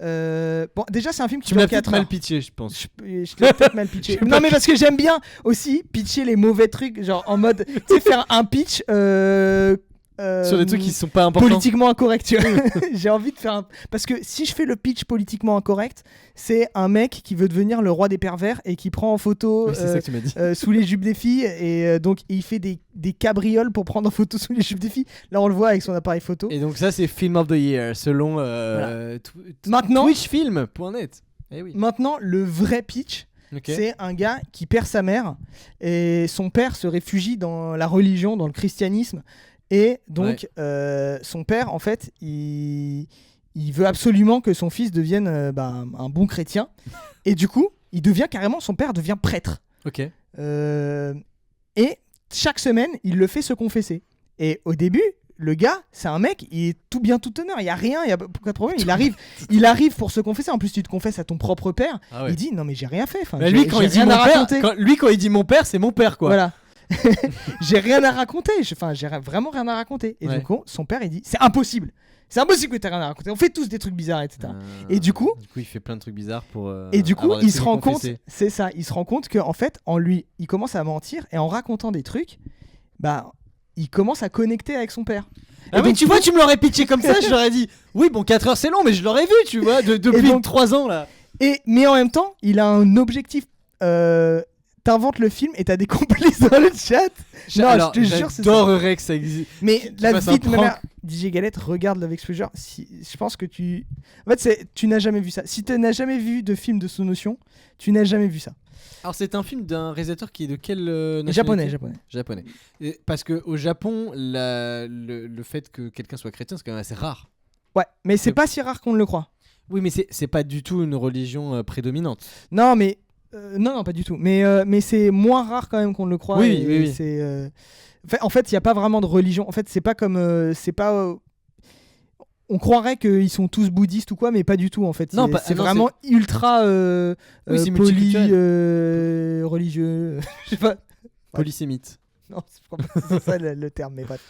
Bon, déjà, c'est un film qui tu m'as peut-être mal pitché, je pense. Je l'ai peut-être mal pitché. Non, mais parce que j'aime bien aussi pitcher les mauvais trucs, genre en mode, tu sais, faire un pitch. Sur des trucs qui sont pas importants. Politiquement incorrect, tu vois. J'ai envie de faire parce que si je fais le pitch politiquement incorrect, c'est un mec qui veut devenir le roi des pervers et qui prend en photo oui, c'est ça que tu m'as dit. Sous les jupes des filles et donc il fait des cabrioles pour prendre en photo sous les jupes des filles. Là on le voit avec son appareil photo. Et donc ça c'est Film of the Year selon maintenant twitchfilm.net. Eh oui. Maintenant le vrai pitch. Okay. C'est un gars qui perd sa mère et son père se réfugie dans la religion, dans le christianisme. Et donc, son père, en fait, il veut absolument que son fils devienne un bon chrétien. Et du coup, son père devient prêtre. Ok. Et chaque semaine, il le fait se confesser. Et au début, le gars, c'est un mec, il est tout bien tout honneur, il y a rien, il y a pas de problème. Il arrive pour se confesser. En plus, tu te confesses à ton propre père. Ah ouais. Il dit non mais j'ai rien fait. Enfin, lui, quand il dit mon père, quand il dit mon père, c'est mon père quoi. Voilà. J'ai rien à raconter, j'ai vraiment rien à raconter. Et du coup, son père il dit c'est impossible que t'aies rien à raconter. On fait tous des trucs bizarres, etc. Et du coup, il fait plein de trucs bizarres pour. Et du coup, il se rend compte, c'est ça, il se rend compte que en fait, en lui, il commence à mentir et en racontant des trucs, il commence à connecter avec son père. Ah oui, tu vois, tu me l'aurais pitché comme ça, je l'aurais dit oui, bon, 4 heures c'est long, mais je l'aurais vu, tu vois, depuis donc, 3 ans là. Mais en même temps, il a un objectif. T'inventes le film et t'as des complices dans le chat. Non, alors, je te jure, c'est ça. J'adorerais que ça existe. Mais la vie de ma mère, DJ Galette, regarde Love Exposure. Je pense que tu. En fait, tu n'as jamais vu ça. Si tu n'as jamais vu de film de sous notion, tu n'as jamais vu ça. Alors, c'est un film d'un réalisateur qui est de quelle nationalité ? Japonais. Parce qu'au Japon, le fait que quelqu'un soit chrétien, c'est quand même assez rare. Ouais, mais c'est pas si rare qu'on le croit. Oui, mais c'est pas du tout une religion prédominante. Non, mais. Non, pas du tout. Mais c'est moins rare quand même qu'on le croit. Oui. C'est, en fait, il n'y a pas vraiment de religion. En fait, c'est pas comme. On croirait qu'ils sont tous bouddhistes ou quoi, mais pas du tout en fait. C'est vraiment ultra poli, religieux. Je sais pas. Polysémite. Non, c'est ça le terme, mais bref.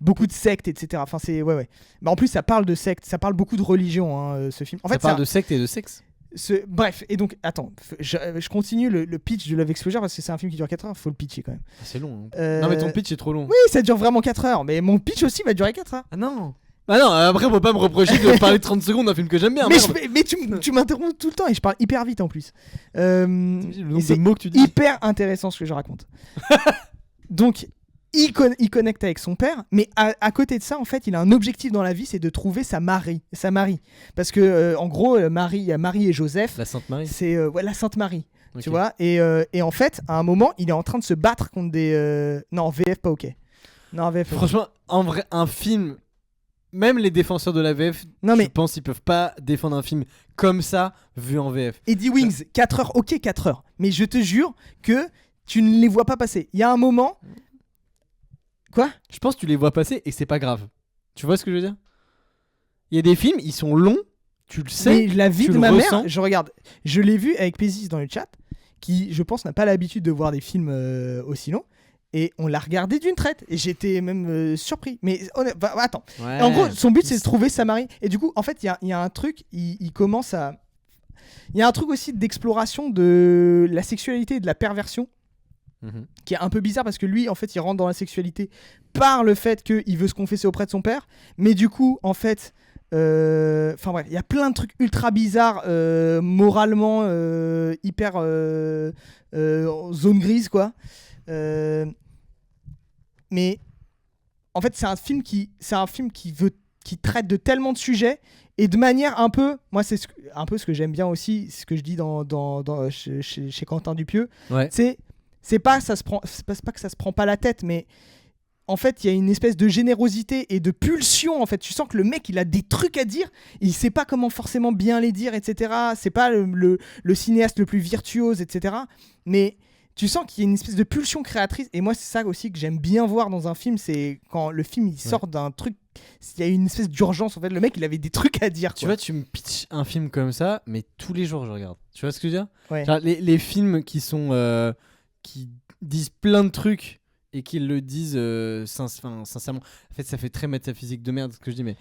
Beaucoup de sectes, etc. Enfin, c'est. Ouais. Mais en plus, ça parle de sectes, ça parle beaucoup de religion, ce film. En fait, ça parle de sectes et de sexe. Bref, et donc, attends, je continue le pitch de Love Exposure parce que c'est un film qui dure 4 heures, faut le pitcher quand même. C'est long. Hein. Non, mais ton pitch est trop long. Oui, ça dure vraiment 4 heures, mais mon pitch aussi va durer 4 heures. Ah non, après, on peut pas me reprocher de parler 30 secondes d'un film que j'aime bien. Mais tu m'interromps tout le temps et je parle hyper vite en plus. Le nombre de mots que tu dis. Hyper intéressant ce que je raconte. Donc, il connecte avec son père, mais à côté de ça, en fait, il a un objectif dans la vie, c'est de trouver sa Marie. Parce que, en gros, il y a Marie et Joseph. La Sainte Marie. C'est la Sainte Marie. Okay. Tu vois, et en fait, à un moment, il est en train de se battre contre des. Non, VF, pas ok. Non, VF. Franchement, en vrai, un film. Même les défenseurs de la VF, je pense qu'ils peuvent pas défendre un film comme ça, vu en VF. Eddie Wings, 4 heures, ok, 4 heures. Mais je te jure que tu ne les vois pas passer. Il y a un moment. Quoi ? Je pense que tu les vois passer et c'est pas grave. Tu vois ce que je veux dire ? Il y a des films, ils sont longs, tu le sais. Mais la vie de ma mère, je l'ai vu avec Pézis dans le chat, qui, je pense, n'a pas l'habitude de voir des films aussi longs. Et on l'a regardé d'une traite. Et j'étais même surpris. Mais attends. Ouais. En gros, son but, c'est de trouver sa Marie. Et du coup, en fait, il y a un truc, il commence à. Il y a un truc aussi d'exploration de la sexualité et de la perversion. Qui est un peu bizarre parce que lui en fait il rentre dans la sexualité par le fait qu'il veut se confesser auprès de son père, mais du coup en fait enfin bref, il y a plein de trucs ultra bizarres moralement hyper zone grise quoi, mais en fait c'est un film qui traite de tellement de sujets et de manière un peu, moi c'est un peu ce que j'aime bien aussi, ce que je dis chez Quentin Dupieux, c'est pas que ça se prend pas la tête, mais en fait il y a une espèce de générosité et de pulsion. En fait tu sens que le mec il a des trucs à dire, il sait pas comment forcément bien les dire, etc. C'est pas le cinéaste le plus virtuose, etc. Mais tu sens qu'il y a une espèce de pulsion créatrice. Et moi c'est ça aussi que j'aime bien voir dans un film, c'est quand le film il sort d'un truc, il y a une espèce d'urgence. En fait le mec il avait des trucs à dire quoi. Tu vois, tu me pitches un film comme ça, mais tous les jours je regarde. Tu vois ce que je veux dire ? Ouais. Genre, les films qui sont qui disent plein de trucs et qui le disent sincèrement. En fait, ça fait très métaphysique de merde ce que je dis, mais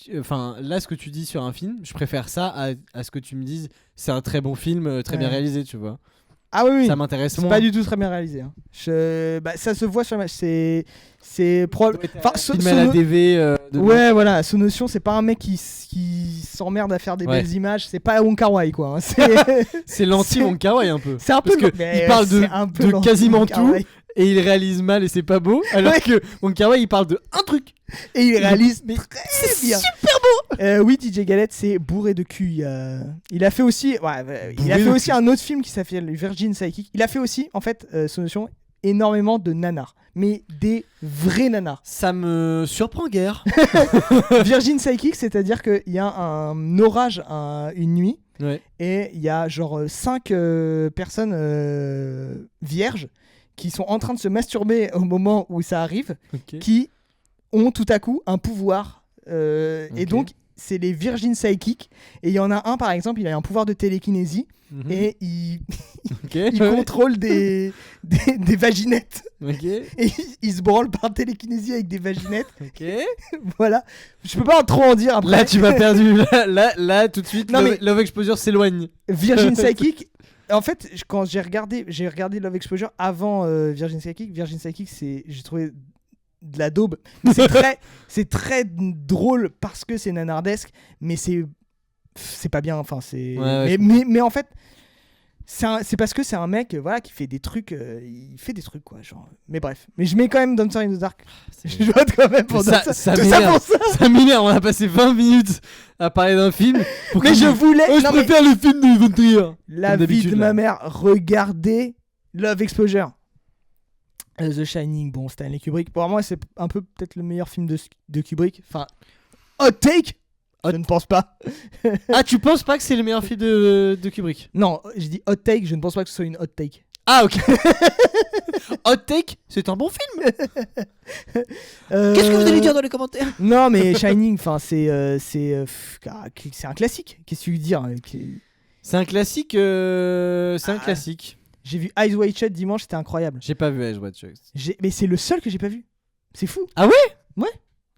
là, ce que tu dis sur un film, je préfère ça à ce que tu me dises. C'est un très bon film, très bien réalisé, tu vois. Ah oui. Ça m'intéresse c'est moins. Pas du tout très bien réalisé. Hein. Ça se voit sur c'est probable. Filmé à la DV. Ouais, voilà. Sous Notion, c'est pas un mec qui s'emmerde à faire des belles images. C'est pas Wong Kar-wai, quoi. Hein. C'est l'anti-Wong Kar-wai un peu. C'est un peu. Parce qu'il parle de quasiment tout et il réalise mal et c'est pas beau. Alors que Wong Kar-wai, il parle de un truc. Et il réalise très bien. Super beau. Oui, DJ Galette, c'est bourré de cul. Il a fait aussi, un autre film qui s'appelle Virgin Psychic. Il a fait aussi, en fait, Sous Notion, énormément de nanars. Mais des vrais nanars. Ça me surprend guère. Virgin Psychic, c'est-à-dire qu'il y a un orage une nuit. Ouais. Et il y a genre 5 personnes vierges qui sont en train de se masturber au moment où ça arrive, qui ont tout à coup un pouvoir. Et donc, c'est les Virgin Psychic. Et il y en a un, par exemple, il a un pouvoir de télékinésie. Et il contrôle des vaginettes. Et il se branle par télékinésie avec des vaginettes. Voilà. Je peux pas trop en dire après. Là, tu m'as perdu. Là, tout de suite, Love Exposure s'éloigne. Virgin Psychic. En fait, quand j'ai regardé Love Exposure avant Virgin Psychic, j'ai trouvé de la daube. C'est très drôle parce que c'est nanardesque, mais c'est c'est pas bien. Enfin, c'est. Ouais, mais en fait, c'est parce que c'est un mec, voilà, qui fait des trucs. Il fait des trucs, quoi. Genre. Mais bref. Mais je mets quand même Dancer in the Dark. Je vote quand même pour ça. Ça m'énerve. Ça m'énerve. On a passé 20 minutes à parler d'un film. Mais je voulais. Je préfère le film de Von Trier. La vie de ma mère. Regardez Love Exposure. The Shining, bon, Stanley Kubrick. Pour moi, c'est un peu peut-être le meilleur film de Kubrick. Enfin, hot take. Je ne pense pas. Ah, tu penses pas que c'est le meilleur film de Kubrick? Non, je dis hot take, je ne pense pas que ce soit une hot take. Ah, ok. Hot take, c'est un bon film. Qu'est-ce que vous allez dire dans les commentaires? Non, mais Shining, enfin, c'est un classique. Qu'est-ce que tu veux dire? C'est un classique. Un classique. J'ai vu Eyes Wide Shut dimanche, c'était incroyable. J'ai pas vu Eyes Wide Shut. Mais c'est le seul que j'ai pas vu. C'est fou. Ah ouais? Ouais.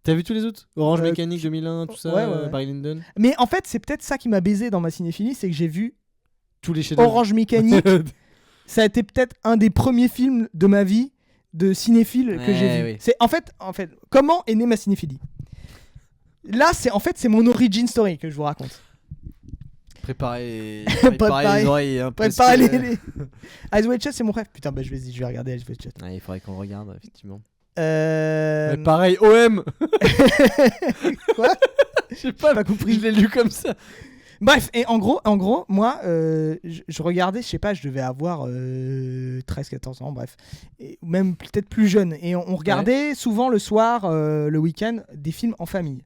T'as vu tous les autres? Orange Mécanique 2001, tout ça, ouais. Barry Lyndon. Mais en fait, c'est peut-être ça qui m'a baisé dans ma cinéphilie, c'est que j'ai vu tous les chefs-d'œuvre. Orange Mécanique. Ça a été peut-être un des premiers films de ma vie de cinéphile que j'ai vu. Oui. C'est en fait, comment est née ma cinéphilie? Là, c'est mon origin story que je vous raconte. Préparez les oreilles. Hein, préparez les... Eyes Wide Shut, c'est mon rêve. Putain, bah je vais regarder Eyes Wide Shut. Ah, il faudrait qu'on le regarde, effectivement. Mais pareil, OM. Quoi? J'ai pas compris. Je l'ai lu comme ça. Bref, et en gros, moi, je regardais, je sais pas, je devais avoir 13-14 ans, bref, et même peut-être plus jeune. Et on regardait souvent le soir, le week-end, des films en famille.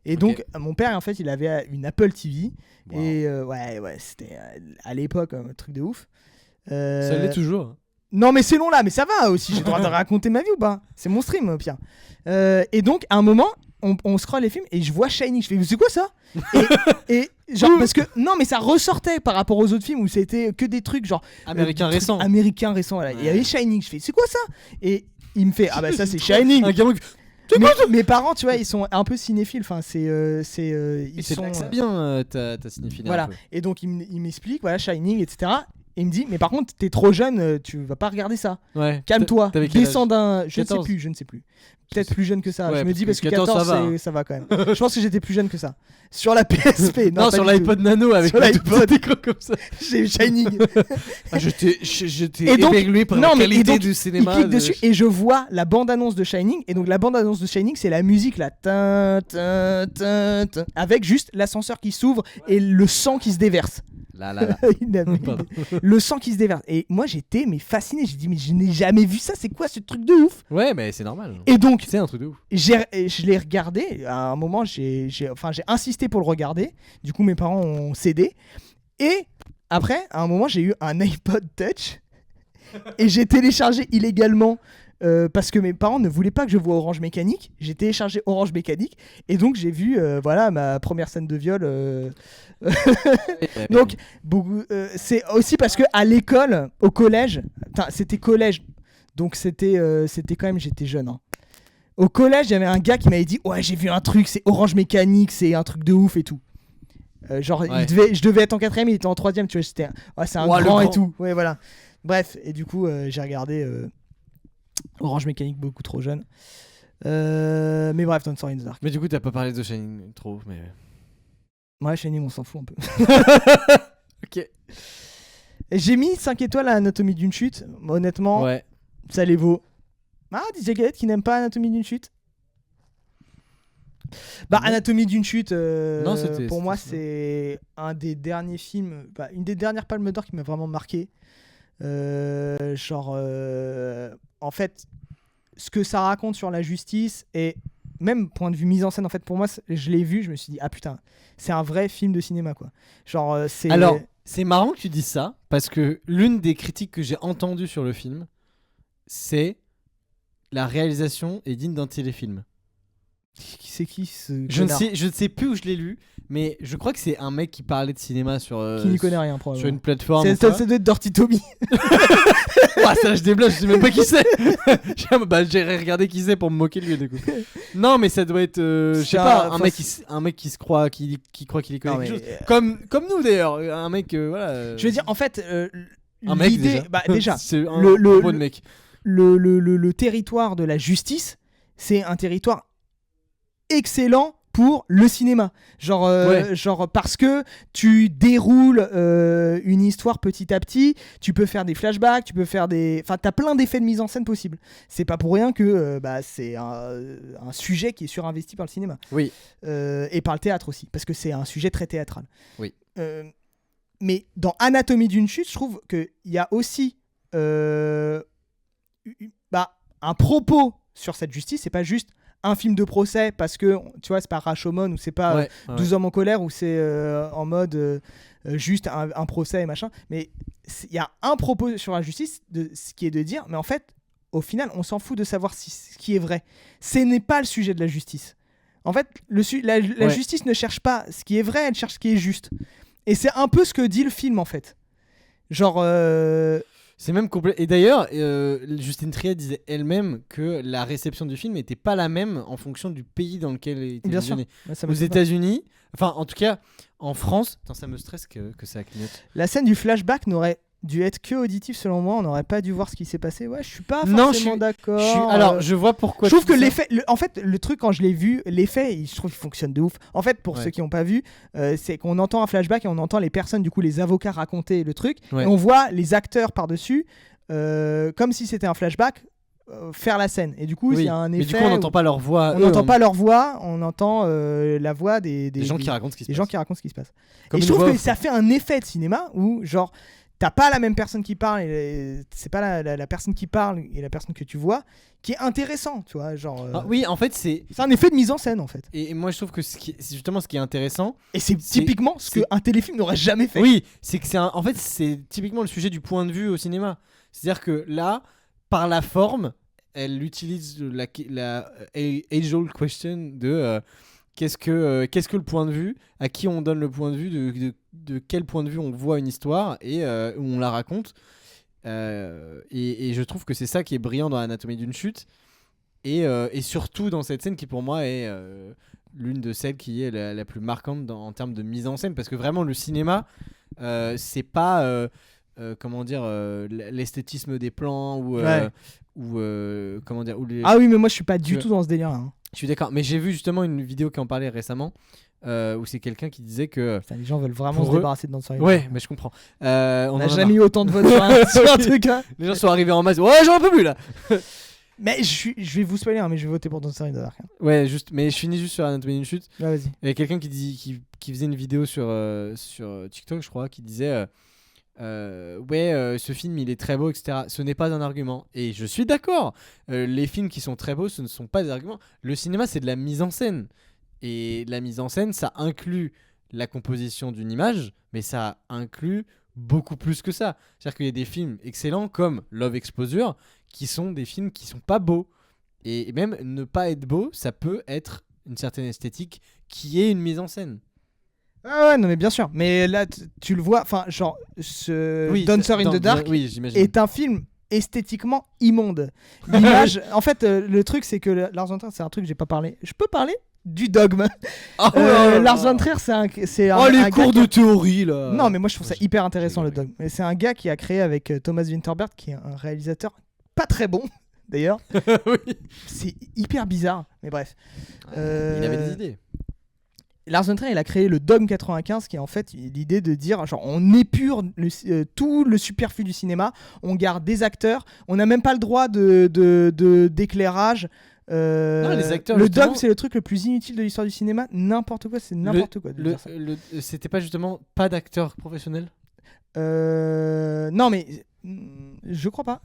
Et donc, mon père, en fait, il avait une Apple TV. Wow. Et ouais, c'était à l'époque un truc de ouf. Ça l'est toujours. Non, mais c'est long là, mais ça va aussi. J'ai le droit de raconter ma vie ou pas? C'est mon stream, Pierre. Et donc, à un moment, on scrolle les films et je vois Shining. Je fais, c'est quoi ça? et genre, parce que non, mais ça ressortait par rapport aux autres films où c'était que des trucs genre américains récents. Américains récents, voilà. Il y avait Shining. Je fais, c'est quoi ça? Et il me fait, ah bah ça c'est Shining. Mes parents, tu vois, ils sont un peu cinéphiles. Enfin, ils sont. C'est bien ta cinéphilie. Voilà. Et donc il m'explique, voilà, Shining, etc. Et il me dit, mais par contre, t'es trop jeune, tu vas pas regarder ça. Ouais. Calme-toi. Descends d'un. Je ne sais plus. Peut-être plus jeune que ça. Ouais, je me dis parce que 14, ça va quand même. Je pense que j'étais plus jeune que ça. Sur la PSP. Non, sur l'iPod Nano avec un petit écran comme ça. J'ai Shining. J'étais éberlué par la qualité du cinéma. Il clique dessus et je vois la bande-annonce de Shining. Et donc la bande-annonce de Shining, c'est la musique là. Avec juste l'ascenseur qui s'ouvre et le sang qui se déverse. Là. Le sang qui se déverse. Et moi j'étais fasciné. J'ai dit mais je n'ai jamais vu ça. C'est quoi ce truc de ouf? Ouais, mais c'est normal. Et donc c'est un truc de ouf. Je l'ai regardé. À un moment j'ai insisté pour le regarder. Du coup mes parents ont cédé. Et après à un moment j'ai eu un iPod Touch et j'ai téléchargé illégalement. Parce que mes parents ne voulaient pas que je voie Orange Mécanique. J'ai téléchargé Orange Mécanique et donc j'ai vu ma première scène de viol. Donc c'est aussi parce que à l'école, au collège, c'était collège, donc c'était quand même, j'étais jeune. Hein. Au collège, il y avait un gars qui m'avait dit ouais j'ai vu un truc, c'est Orange Mécanique, c'est un truc de ouf et tout. Je devais être en 4ème, il était en 3ème, tu vois, c'est un grand et tout. Ouais voilà. Bref, et du coup j'ai regardé. Orange Mécanique beaucoup trop jeune. Mais bref, Dancer in the Dark. Mais du coup, t'as pas parlé de Shining trop, mais. Ouais, Shining, on s'en fout un peu. Ok. J'ai mis 5 étoiles à Anatomie d'une chute. Honnêtement, ça les vaut. Ah, DJ Galette qui n'aime pas Anatomie d'une chute. Anatomie d'une chute, pour moi, c'est un des derniers films, une des dernières palmes d'or qui m'a vraiment marqué. En fait, ce que ça raconte sur la justice et même point de vue mise en scène, en fait, pour moi, je l'ai vu, je me suis dit ah putain, c'est un vrai film de cinéma quoi. Alors, c'est marrant que tu dises ça parce que l'une des critiques que j'ai entendues sur le film, c'est la réalisation est digne d'un téléfilm. C'est qui ce je ne sais plus où je l'ai lu, mais je crois que c'est un mec qui parlait de cinéma sur qui n'y connaît rien probablement. Sur une plateforme. Ça doit être Dirty Tommy. Ça je débloque, je sais même pas qui c'est. J'ai regardé qui c'est pour me moquer de lui du coup. Non mais ça doit être je sais pas, un mec qui se croit qui croit qu'il y connaît quelque chose. Comme nous d'ailleurs, un mec voilà. Je veux dire en fait un mec déjà c'est un bon mec. Le territoire de la justice, c'est un territoire excellent pour le cinéma, genre parce que tu déroules une histoire petit à petit, tu peux faire des flashbacks, tu peux faire t'as plein d'effets de mise en scène possibles. C'est pas pour rien que c'est un sujet qui est surinvesti par le cinéma. Oui. Et par le théâtre aussi, parce que c'est un sujet très théâtral. Oui. Mais dans Anatomie d'une chute, je trouve qu'il y a aussi un propos sur cette justice. C'est pas juste un film de procès parce que tu vois, c'est pas Rashomon ou c'est pas 12 hommes en colère où c'est en mode juste un procès et machin, mais il y a un propos sur la justice ce qui est de dire mais en fait au final on s'en fout de savoir ce qui est vrai, ce n'est pas le sujet de la justice en fait, la justice ne cherche pas ce qui est vrai, elle cherche ce qui est juste, et c'est un peu ce que dit le film en fait, genre c'est même complet. Et d'ailleurs, Justine Triet disait elle-même que la réception du film n'était pas la même en fonction du pays dans lequel il était visionné. Aux États-Unis, enfin en tout cas en France, ça me stresse que ça clignote. La scène du flashback n'aurait dû être que auditif selon moi, on n'aurait pas dû voir ce qui s'est passé. Ouais, je suis pas forcément d'accord. Alors, je vois pourquoi. Je trouve que l'effet, en fait, le truc quand je l'ai vu, l'effet, je trouve qu'il fonctionne de ouf. En fait, pour ceux qui n'ont pas vu, c'est qu'on entend un flashback et on entend les personnes, du coup, les avocats raconter le truc, et on voit les acteurs par-dessus, comme si c'était un flashback. Faire la scène, et du coup il y a un effet, mais du coup on n'entend pas leur voix, on entend la voix des gens qui racontent ce qui se passe. Et je trouve que ça fait un effet de cinéma où genre t'as pas la même personne qui parle, et c'est pas la personne qui parle et la personne que tu vois qui est intéressant, tu vois, genre oui, en fait c'est un effet de mise en scène en fait. Et moi je trouve que c'est justement ce qui est intéressant, et c'est typiquement ce qu'un téléfilm n'aurait jamais fait. Oui, c'est que en fait c'est typiquement le sujet du point de vue au cinéma. C'est-à-dire que là, par la forme, elle utilise la age-old question de qu'est-ce que le point de vue, à qui on donne le point de vue, de quel point de vue on voit une histoire et où on la raconte. Et je trouve que c'est ça qui est brillant dans Anatomie d'une chute. Et surtout dans cette scène qui pour moi est l'une de celles qui est la plus marquante en termes de mise en scène. Parce que vraiment le cinéma, c'est pas... comment dire, l'esthétisme des plans ou comment dire, Ah oui, mais moi je suis pas du tout dans ce délire hein. Je suis d'accord, mais j'ai vu justement une vidéo qui en parlait récemment où c'est quelqu'un qui disait que les gens veulent vraiment se débarrasser de Dancer in the Dark. Ouais, mais je comprends. On n'a jamais eu autant de votes sur un truc hein. Les gens sont arrivés en masse. Ouais, j'en peux plus là. Mais je vais vous spoiler, hein, mais je vais voter pour Dancer in the Dark. Hein. Ouais, mais je finis juste sur Anatomie d'une chute. Ouais, vas-y. Il y a quelqu'un qui faisait une vidéo sur TikTok, je crois, qui disait ce film il est très beau, etc. Ce n'est pas un argument. Et je suis d'accord. Les films qui sont très beaux, ce ne sont pas des arguments. Le cinéma, c'est de la mise en scène. Et la mise en scène, ça inclut la composition d'une image, mais ça inclut beaucoup plus que ça. C'est-à-dire qu'il y a des films excellents comme Love Exposure qui sont des films qui sont pas beaux. Et même ne pas être beau, ça peut être une certaine esthétique qui est une mise en scène. Ah ouais, non mais bien sûr. Mais là, tu le vois, enfin, genre, Dancer in the Dark est un film esthétiquement immonde. L'image, en fait, le truc, c'est que Lars von Trier, c'est un truc que j'ai pas parlé. Je peux parler du dogme. Lars von Trier, c'est les cours de théorie là. Non, mais moi je trouve ça hyper intéressant le dogme. C'est un gars qui a créé avec Thomas Vinterberg, qui est un réalisateur pas très bon. D'ailleurs, oui. C'est hyper bizarre, mais bref. Il avait des idées. Lars von Trier, il a créé le Dogme 95, qui est en fait l'idée de dire, genre, on épure tout le superflu du cinéma, on garde des acteurs, on n'a même pas le droit d'éclairage. Non, les acteurs, le Dogme, c'est le truc le plus inutile de l'histoire du cinéma. N'importe quoi, c'est n'importe quoi. C'était pas justement pas d'acteurs professionnels Non, mais je crois pas,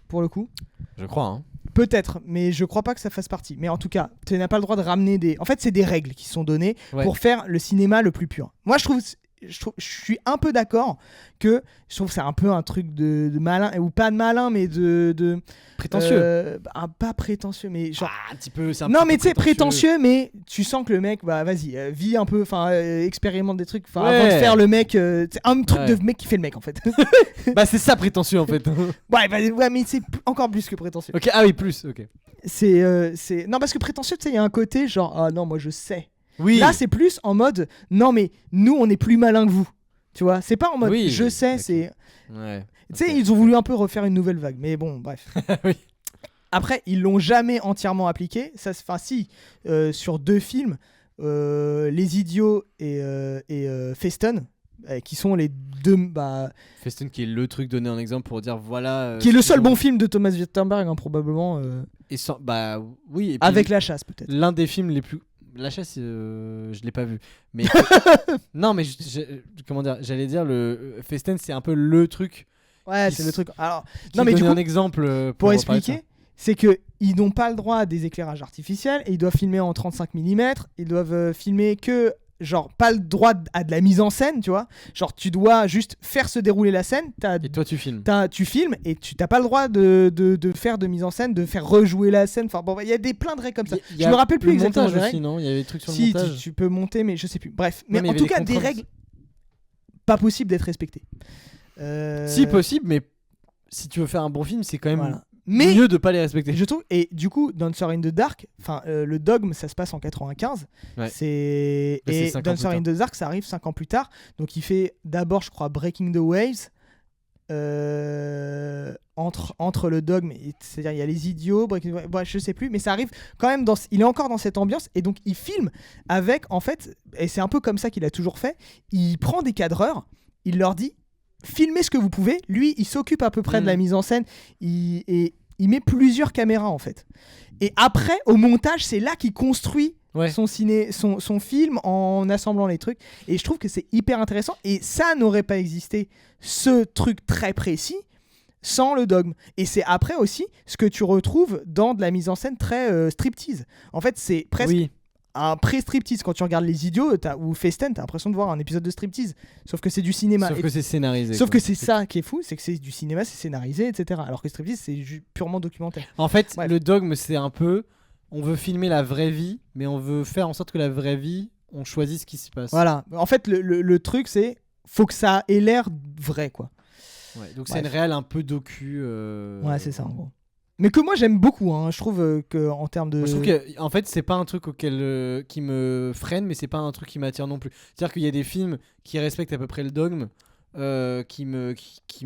pour le coup. Je crois, hein. Peut-être, mais je crois pas que ça fasse partie. Mais en tout cas, tu n'as pas le droit de ramener des... En fait, c'est des règles qui sont données pour faire le cinéma le plus pur. Moi, je suis un peu d'accord que je trouve que c'est un peu un truc de malin, ou pas de malin, mais de prétentieux. Pas prétentieux, mais genre... un petit peu, c'est un non, mais tu sais, prétentieux, mais tu sens que le mec, bah vas-y, vis un peu, expérimente des trucs, avant de faire le mec, c'est un truc de mec qui fait le mec en fait. Bah c'est ça prétentieux en fait. ouais, mais c'est encore plus que prétentieux. Ok, ah oui, plus, ok. C'est... Non, parce que prétentieux, tu sais, il y a un côté genre, ah non, moi je sais. Oui. Là, c'est plus en mode, non, mais nous, on est plus malin que vous. Tu vois, c'est pas en mode, je sais, c'est... Ouais. Tu sais, ils ont voulu un peu refaire une nouvelle vague, mais bon, bref. Oui. Après, ils l'ont jamais entièrement appliqué. Sur 2 films, Les Idiots et Festen, qui sont les deux. Festen qui est le truc donné en exemple pour dire voilà. Qui est le seul bon film de Thomas Vinterberg, hein, probablement. Et oui. Et puis, avec La Chasse, peut-être. L'un des films les plus. La Chasse, je l'ai pas vu. Mais non, mais comment dire, j'allais dire le Festen, c'est un peu le truc. Ouais, c'est le truc. Alors, non, mais du coup, un exemple pour expliquer, c'est que ils n'ont pas le droit à des éclairages artificiels et ils doivent filmer en 35 mm. Ils doivent filmer que genre pas le droit à de la mise en scène, tu vois. Genre tu dois juste faire se dérouler la scène. Et toi tu filmes. Tu filmes et tu t'as pas le droit de faire de mise en scène, de faire rejouer la scène. Enfin bon, il y a plein de règles comme ça. Je me rappelle plus exactement des règles. Non, il y avait des trucs sur le montage. Si tu peux monter, mais je sais plus. Bref, mais en tout cas des règles pas possible d'être respectées. Si possible, mais si tu veux faire un bon film, c'est quand même mieux de pas les respecter. Je trouve. Et du coup, Dancer in the Dark, le Dogme, ça se passe en 95. Ouais. Et Dancer in the Dark, ça arrive 5 ans plus tard. Donc il fait d'abord, je crois, Breaking the Waves. Entre le Dogme, c'est-à-dire il y a Les Idiots, bref, je sais plus, mais ça arrive quand même il est encore dans cette ambiance et donc il filme avec, en fait, et c'est un peu comme ça qu'il a toujours fait, il prend des cadreurs, il leur dit filmez ce que vous pouvez, lui il s'occupe à peu près de la mise en scène, il met plusieurs caméras en fait, et après au montage c'est là qu'il construit son film en assemblant les trucs, et je trouve que c'est hyper intéressant, et ça n'aurait pas existé, ce truc très précis, sans le Dogme. Et c'est après aussi ce que tu retrouves dans de la mise en scène très striptease. En fait c'est presque un pré-striptease. Quand tu regardes Les Idiots ou Festen, t'as l'impression de voir un épisode de striptease, sauf que c'est du cinéma. Sauf que c'est scénarisé. Sauf que c'est ça qui est fou, c'est que c'est du cinéma, c'est scénarisé, etc. Alors que striptease c'est purement documentaire. En fait, le Dogme c'est un peu... On veut filmer la vraie vie, mais on veut faire en sorte que la vraie vie, on choisit ce qui se passe. Voilà. En fait, le truc, c'est faut que ça ait l'air vrai, quoi. Ouais, donc c'est une réelle un peu docu. Ouais, c'est ça, en gros. Mais que moi, j'aime beaucoup. Hein. Je trouve qu'en termes de... Moi, je trouve que, en fait, c'est pas un truc qui me freine, mais c'est pas un truc qui m'attire non plus. C'est-à-dire qu'il y a des films qui respectent à peu près le Dogme, qui me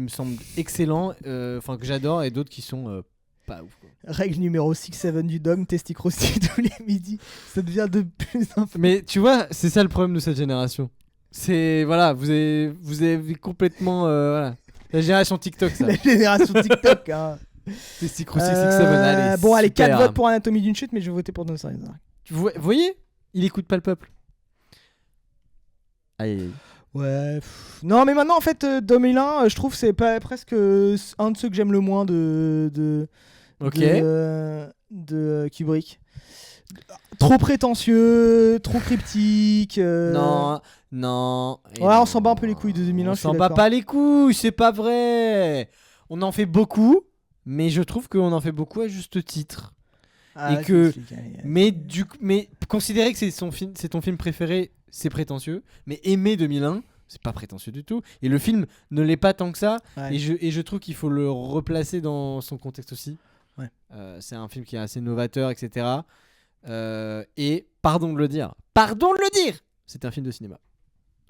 semblent excellents, que j'adore, et d'autres qui sont... pas ouf, quoi. Règle numéro 6-7 du Dogme, testicrosti tous les midis. Ça devient de plus en plus... Mais tu vois, c'est ça le problème de cette génération. C'est... Voilà, vous avez complètement... voilà. La génération TikTok, ça. La génération TikTok, hein. Testicrosti 6-7, allez. Bon, allez, 4 votes pour Anatomie d'une chute, mais je vais voter pour Dancer in the Dark. Vous voyez, il écoute pas le peuple. Aïe. Ouais. Non, mais maintenant, en fait, 2001, je trouve que c'est presque un de ceux que j'aime le moins de Kubrick. Trop prétentieux, trop cryptique. Non. Ouais, on s'en bat un peu les couilles de 2001. On s'en bat pas les couilles, c'est pas vrai. On en fait beaucoup, mais je trouve qu'on en fait beaucoup à juste titre. Et que, mais considérer que c'est ton film préféré, c'est prétentieux. Mais aimer 2001, c'est pas prétentieux du tout. Et le film ne l'est pas tant que ça. Ouais. Et je trouve qu'il faut le replacer dans son contexte aussi. Ouais. C'est un film qui est assez novateur, etc. Et pardon de le dire, c'est un film de cinéma.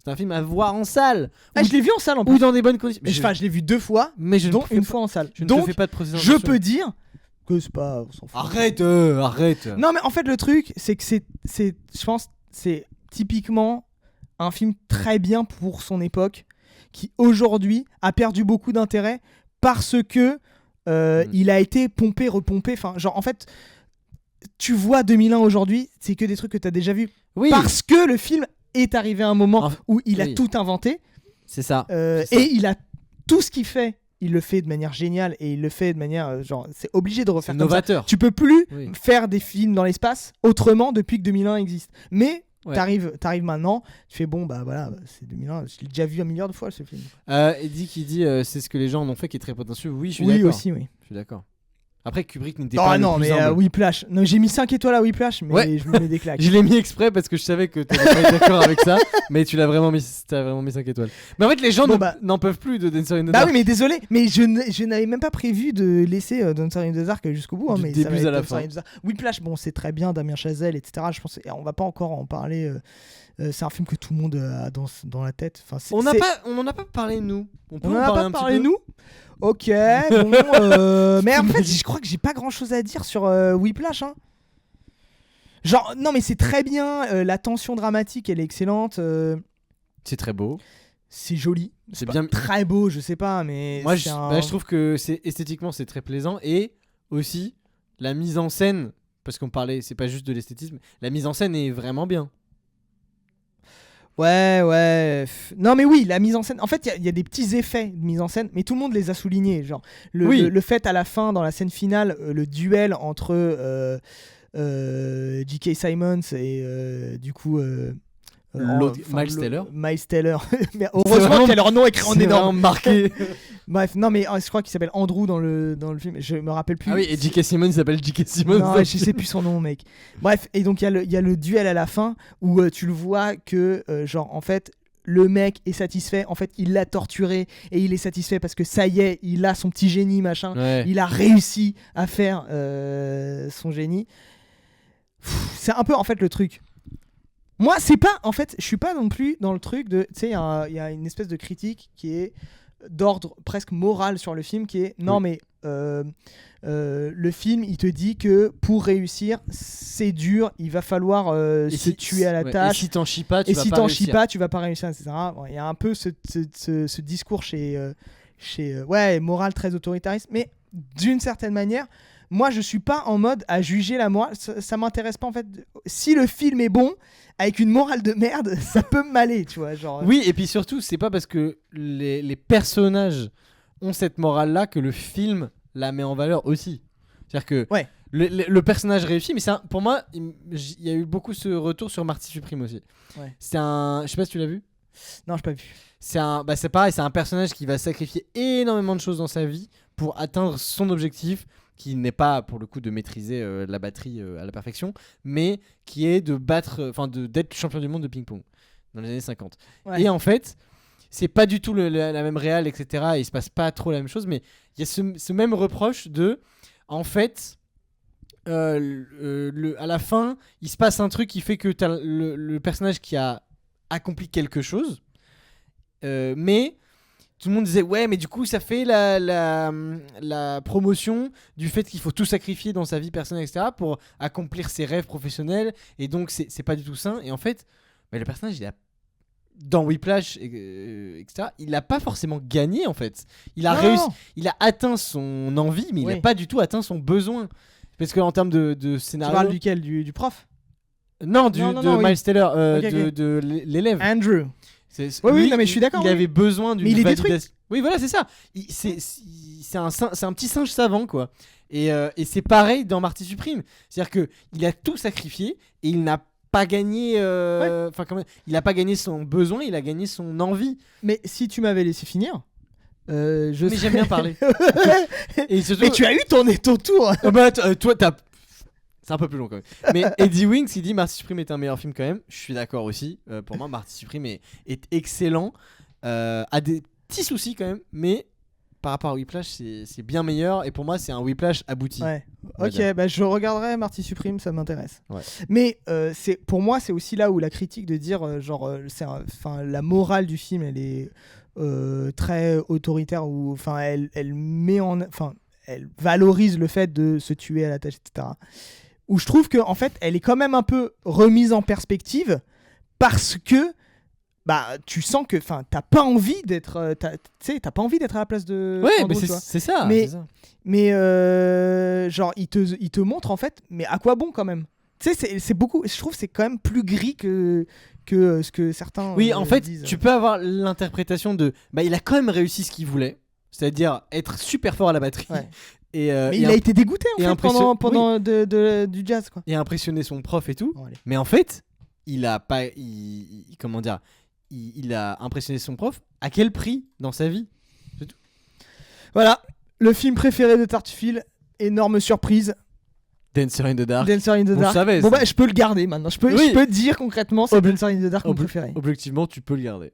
C'est un film à voir en salle. Je l'ai vu en salle en plus. Ou dans des bonnes conditions. Je l'ai vu 2 fois, mais dont une fois en salle. Donc, fais pas de je peux dire que c'est pas... On s'en fout. Arrête. Non, mais en fait, le truc, c'est que je pense c'est typiquement un film très bien pour son époque, qui aujourd'hui a perdu beaucoup d'intérêt parce que il a été pompé, repompé. Enfin, genre, en fait, tu vois 2001 aujourd'hui, c'est que des trucs que t'as déjà vus. Oui. Parce que le film est arrivé à un moment où il a tout inventé. C'est ça. Et il a tout ce qu'il fait. Il le fait de manière géniale et il le fait de manière genre c'est obligé de refaire comme novateur. Ça. Tu peux plus faire des films dans l'espace autrement depuis que 2001 existe. Mais t'arrives maintenant, tu fais bon bah voilà, c'est 2001, je l'ai déjà vu 1 milliard de fois ce film. Eddie qui dit c'est ce que les gens en ont fait qui est très prétentieux. Oui, je suis d'accord. Aussi, oui. Je suis d'accord. Après, Kubrick n'était pas le plus humble. Whiplash. Non, j'ai mis 5 étoiles à Whiplash, mais je me mets des claques. Je l'ai mis exprès parce que je savais que tu n'allais pas être d'accord avec ça, mais tu l'as vraiment mis 5 étoiles. Mais en fait, les gens n'en peuvent plus de Dancer in the Dark. Bah oui, mais désolé, mais je n'avais même pas prévu de laisser Dancer in the Dark jusqu'au bout. Du début à la fin. Whiplash, bon, c'est très bien, Damien Chazelle, etc. Je pense on va pas encore en parler. C'est un film que tout le monde a dans la tête. Enfin, on n'en a pas parlé, nous. On peut en parler un petit peu. Nous. Ok, bon, mais en fait, je crois que j'ai pas grand chose à dire sur Whiplash. Hein. Genre, non, mais c'est très bien. La tension dramatique, elle est excellente. C'est très beau. C'est joli. C'est bien très beau, je sais pas, mais moi je trouve que esthétiquement c'est très plaisant, et aussi la mise en scène, parce qu'on parlait, c'est pas juste de l'esthétisme, la mise en scène est vraiment bien. Ouais. Non, mais oui, la mise en scène. En fait, il y a des petits effets de mise en scène, mais tout le monde les a soulignés. Genre, le fait à la fin, dans la scène finale, le duel entre J.K. Simmons et du coup. Miles Teller. Miles Teller. Mais heureusement qu'il y a leur nom écrit en énorme. Marqué. Bref, non, mais je crois qu'il s'appelle Andrew dans le film. Je me rappelle plus. Ah oui, et J.K. Simmons, il s'appelle J.K. Simmons. Non, je sais plus son nom, mec. Bref, et donc il y a le duel à la fin où tu le vois que, genre, en fait, le mec est satisfait. En fait, il l'a torturé et il est satisfait parce que ça y est, il a son petit génie, machin. Ouais. Il a réussi à faire son génie. C'est un peu, en fait, le truc. Moi, c'est pas, en fait, je suis pas non plus dans le truc de, tu sais, il y a une espèce de critique qui est d'ordre presque moral sur le film, qui est, non, mais le film, il te dit que pour réussir, c'est dur, il va falloir se tuer à la tâche. Et si t'en chies pas, tu vas pas réussir, etc. Il y a un peu ce discours chez moral très autoritariste, mais d'une certaine manière, moi, je suis pas en mode à juger la morale. Ça m'intéresse pas, en fait. Si le film est bon, avec une morale de merde, ça peut m'aller, tu vois. Genre... Oui, et puis surtout, c'est pas parce que les personnages ont cette morale-là que le film la met en valeur aussi. C'est-à-dire que le personnage réussit, mais pour moi, il y a eu beaucoup ce retour sur Marty Supreme aussi. Ouais. Je sais pas si tu l'as vu. Non, j'ai pas vu. C'est pareil, c'est un personnage qui va sacrifier énormément de choses dans sa vie pour atteindre son objectif, qui n'est pas pour le coup de maîtriser la batterie à la perfection, mais qui est d'être champion du monde de ping-pong dans les années 50. Ouais. Et en fait, c'est pas du tout la même réal, etc. Et il se passe pas trop la même chose, mais il y a ce même reproche de, en fait, à la fin, il se passe un truc qui fait que t'as le personnage qui a accompli quelque chose, mais tout le monde disait ouais, mais du coup ça fait la promotion du fait qu'il faut tout sacrifier dans sa vie personnelle, etc. pour accomplir ses rêves professionnels, et donc c'est pas du tout sain. Et en fait, le personnage, dans Whiplash, etc., il a pas forcément gagné, en fait. Il a réussi, il a atteint son envie, mais il a pas du tout atteint son besoin. Parce qu'en termes de scénario... Tu parles duquel, du prof? Non, Miles Teller, de l'élève. Andrew. Oui, non, mais je suis d'accord. Il avait besoin d'une validation. Oui, voilà, c'est ça. C'est un petit singe savant, quoi. Et c'est pareil dans Marty Supreme. C'est-à-dire que il a tout sacrifié et il n'a pas gagné. Il n'a pas gagné son besoin, il a gagné son envie. Mais si tu m'avais laissé finir. J'aime bien parler. Et surtout... Mais tu as eu ton tour. Toi, c'est un peu plus long quand même. Mais Eddie Wings, il dit Marty Supreme est un meilleur film quand même. Je suis d'accord aussi. Pour moi, Marty Supreme est excellent. A des petits soucis quand même, mais par rapport à Whiplash, c'est bien meilleur. Et pour moi, c'est un Whiplash abouti. Ouais. Ok, je regarderai Marty Supreme, ça m'intéresse. Ouais. Mais pour moi, c'est aussi là où la critique de dire la morale du film, elle est très autoritaire, ou elle met elle valorise le fait de se tuer à la tâche, etc. Où je trouve que en fait elle est quand même un peu remise en perspective, parce que tu sens que t'as pas envie d'être t'as pas envie d'être à la place de Andrew, mais c'est ça, mais genre il te montre en fait, mais à quoi bon quand même, tu sais, c'est beaucoup, je trouve, c'est quand même plus gris que ce que certains en fait disent. Tu peux avoir l'interprétation de il a quand même réussi ce qu'il voulait, c'est-à-dire être super fort à la batterie. Ouais. Mais il a été dégoûté en fait pendant du jazz, quoi. Et impressionner son prof et tout. Mais en fait, il a impressionné son prof à quel prix dans sa vie? C'est tout. Voilà, le film préféré de Tartufil, énorme surprise. Dancer in the Dark. Je peux le garder maintenant. Je peux dire concrètement, c'est Dancer in the Dark mon préféré. Objectivement, tu peux le garder.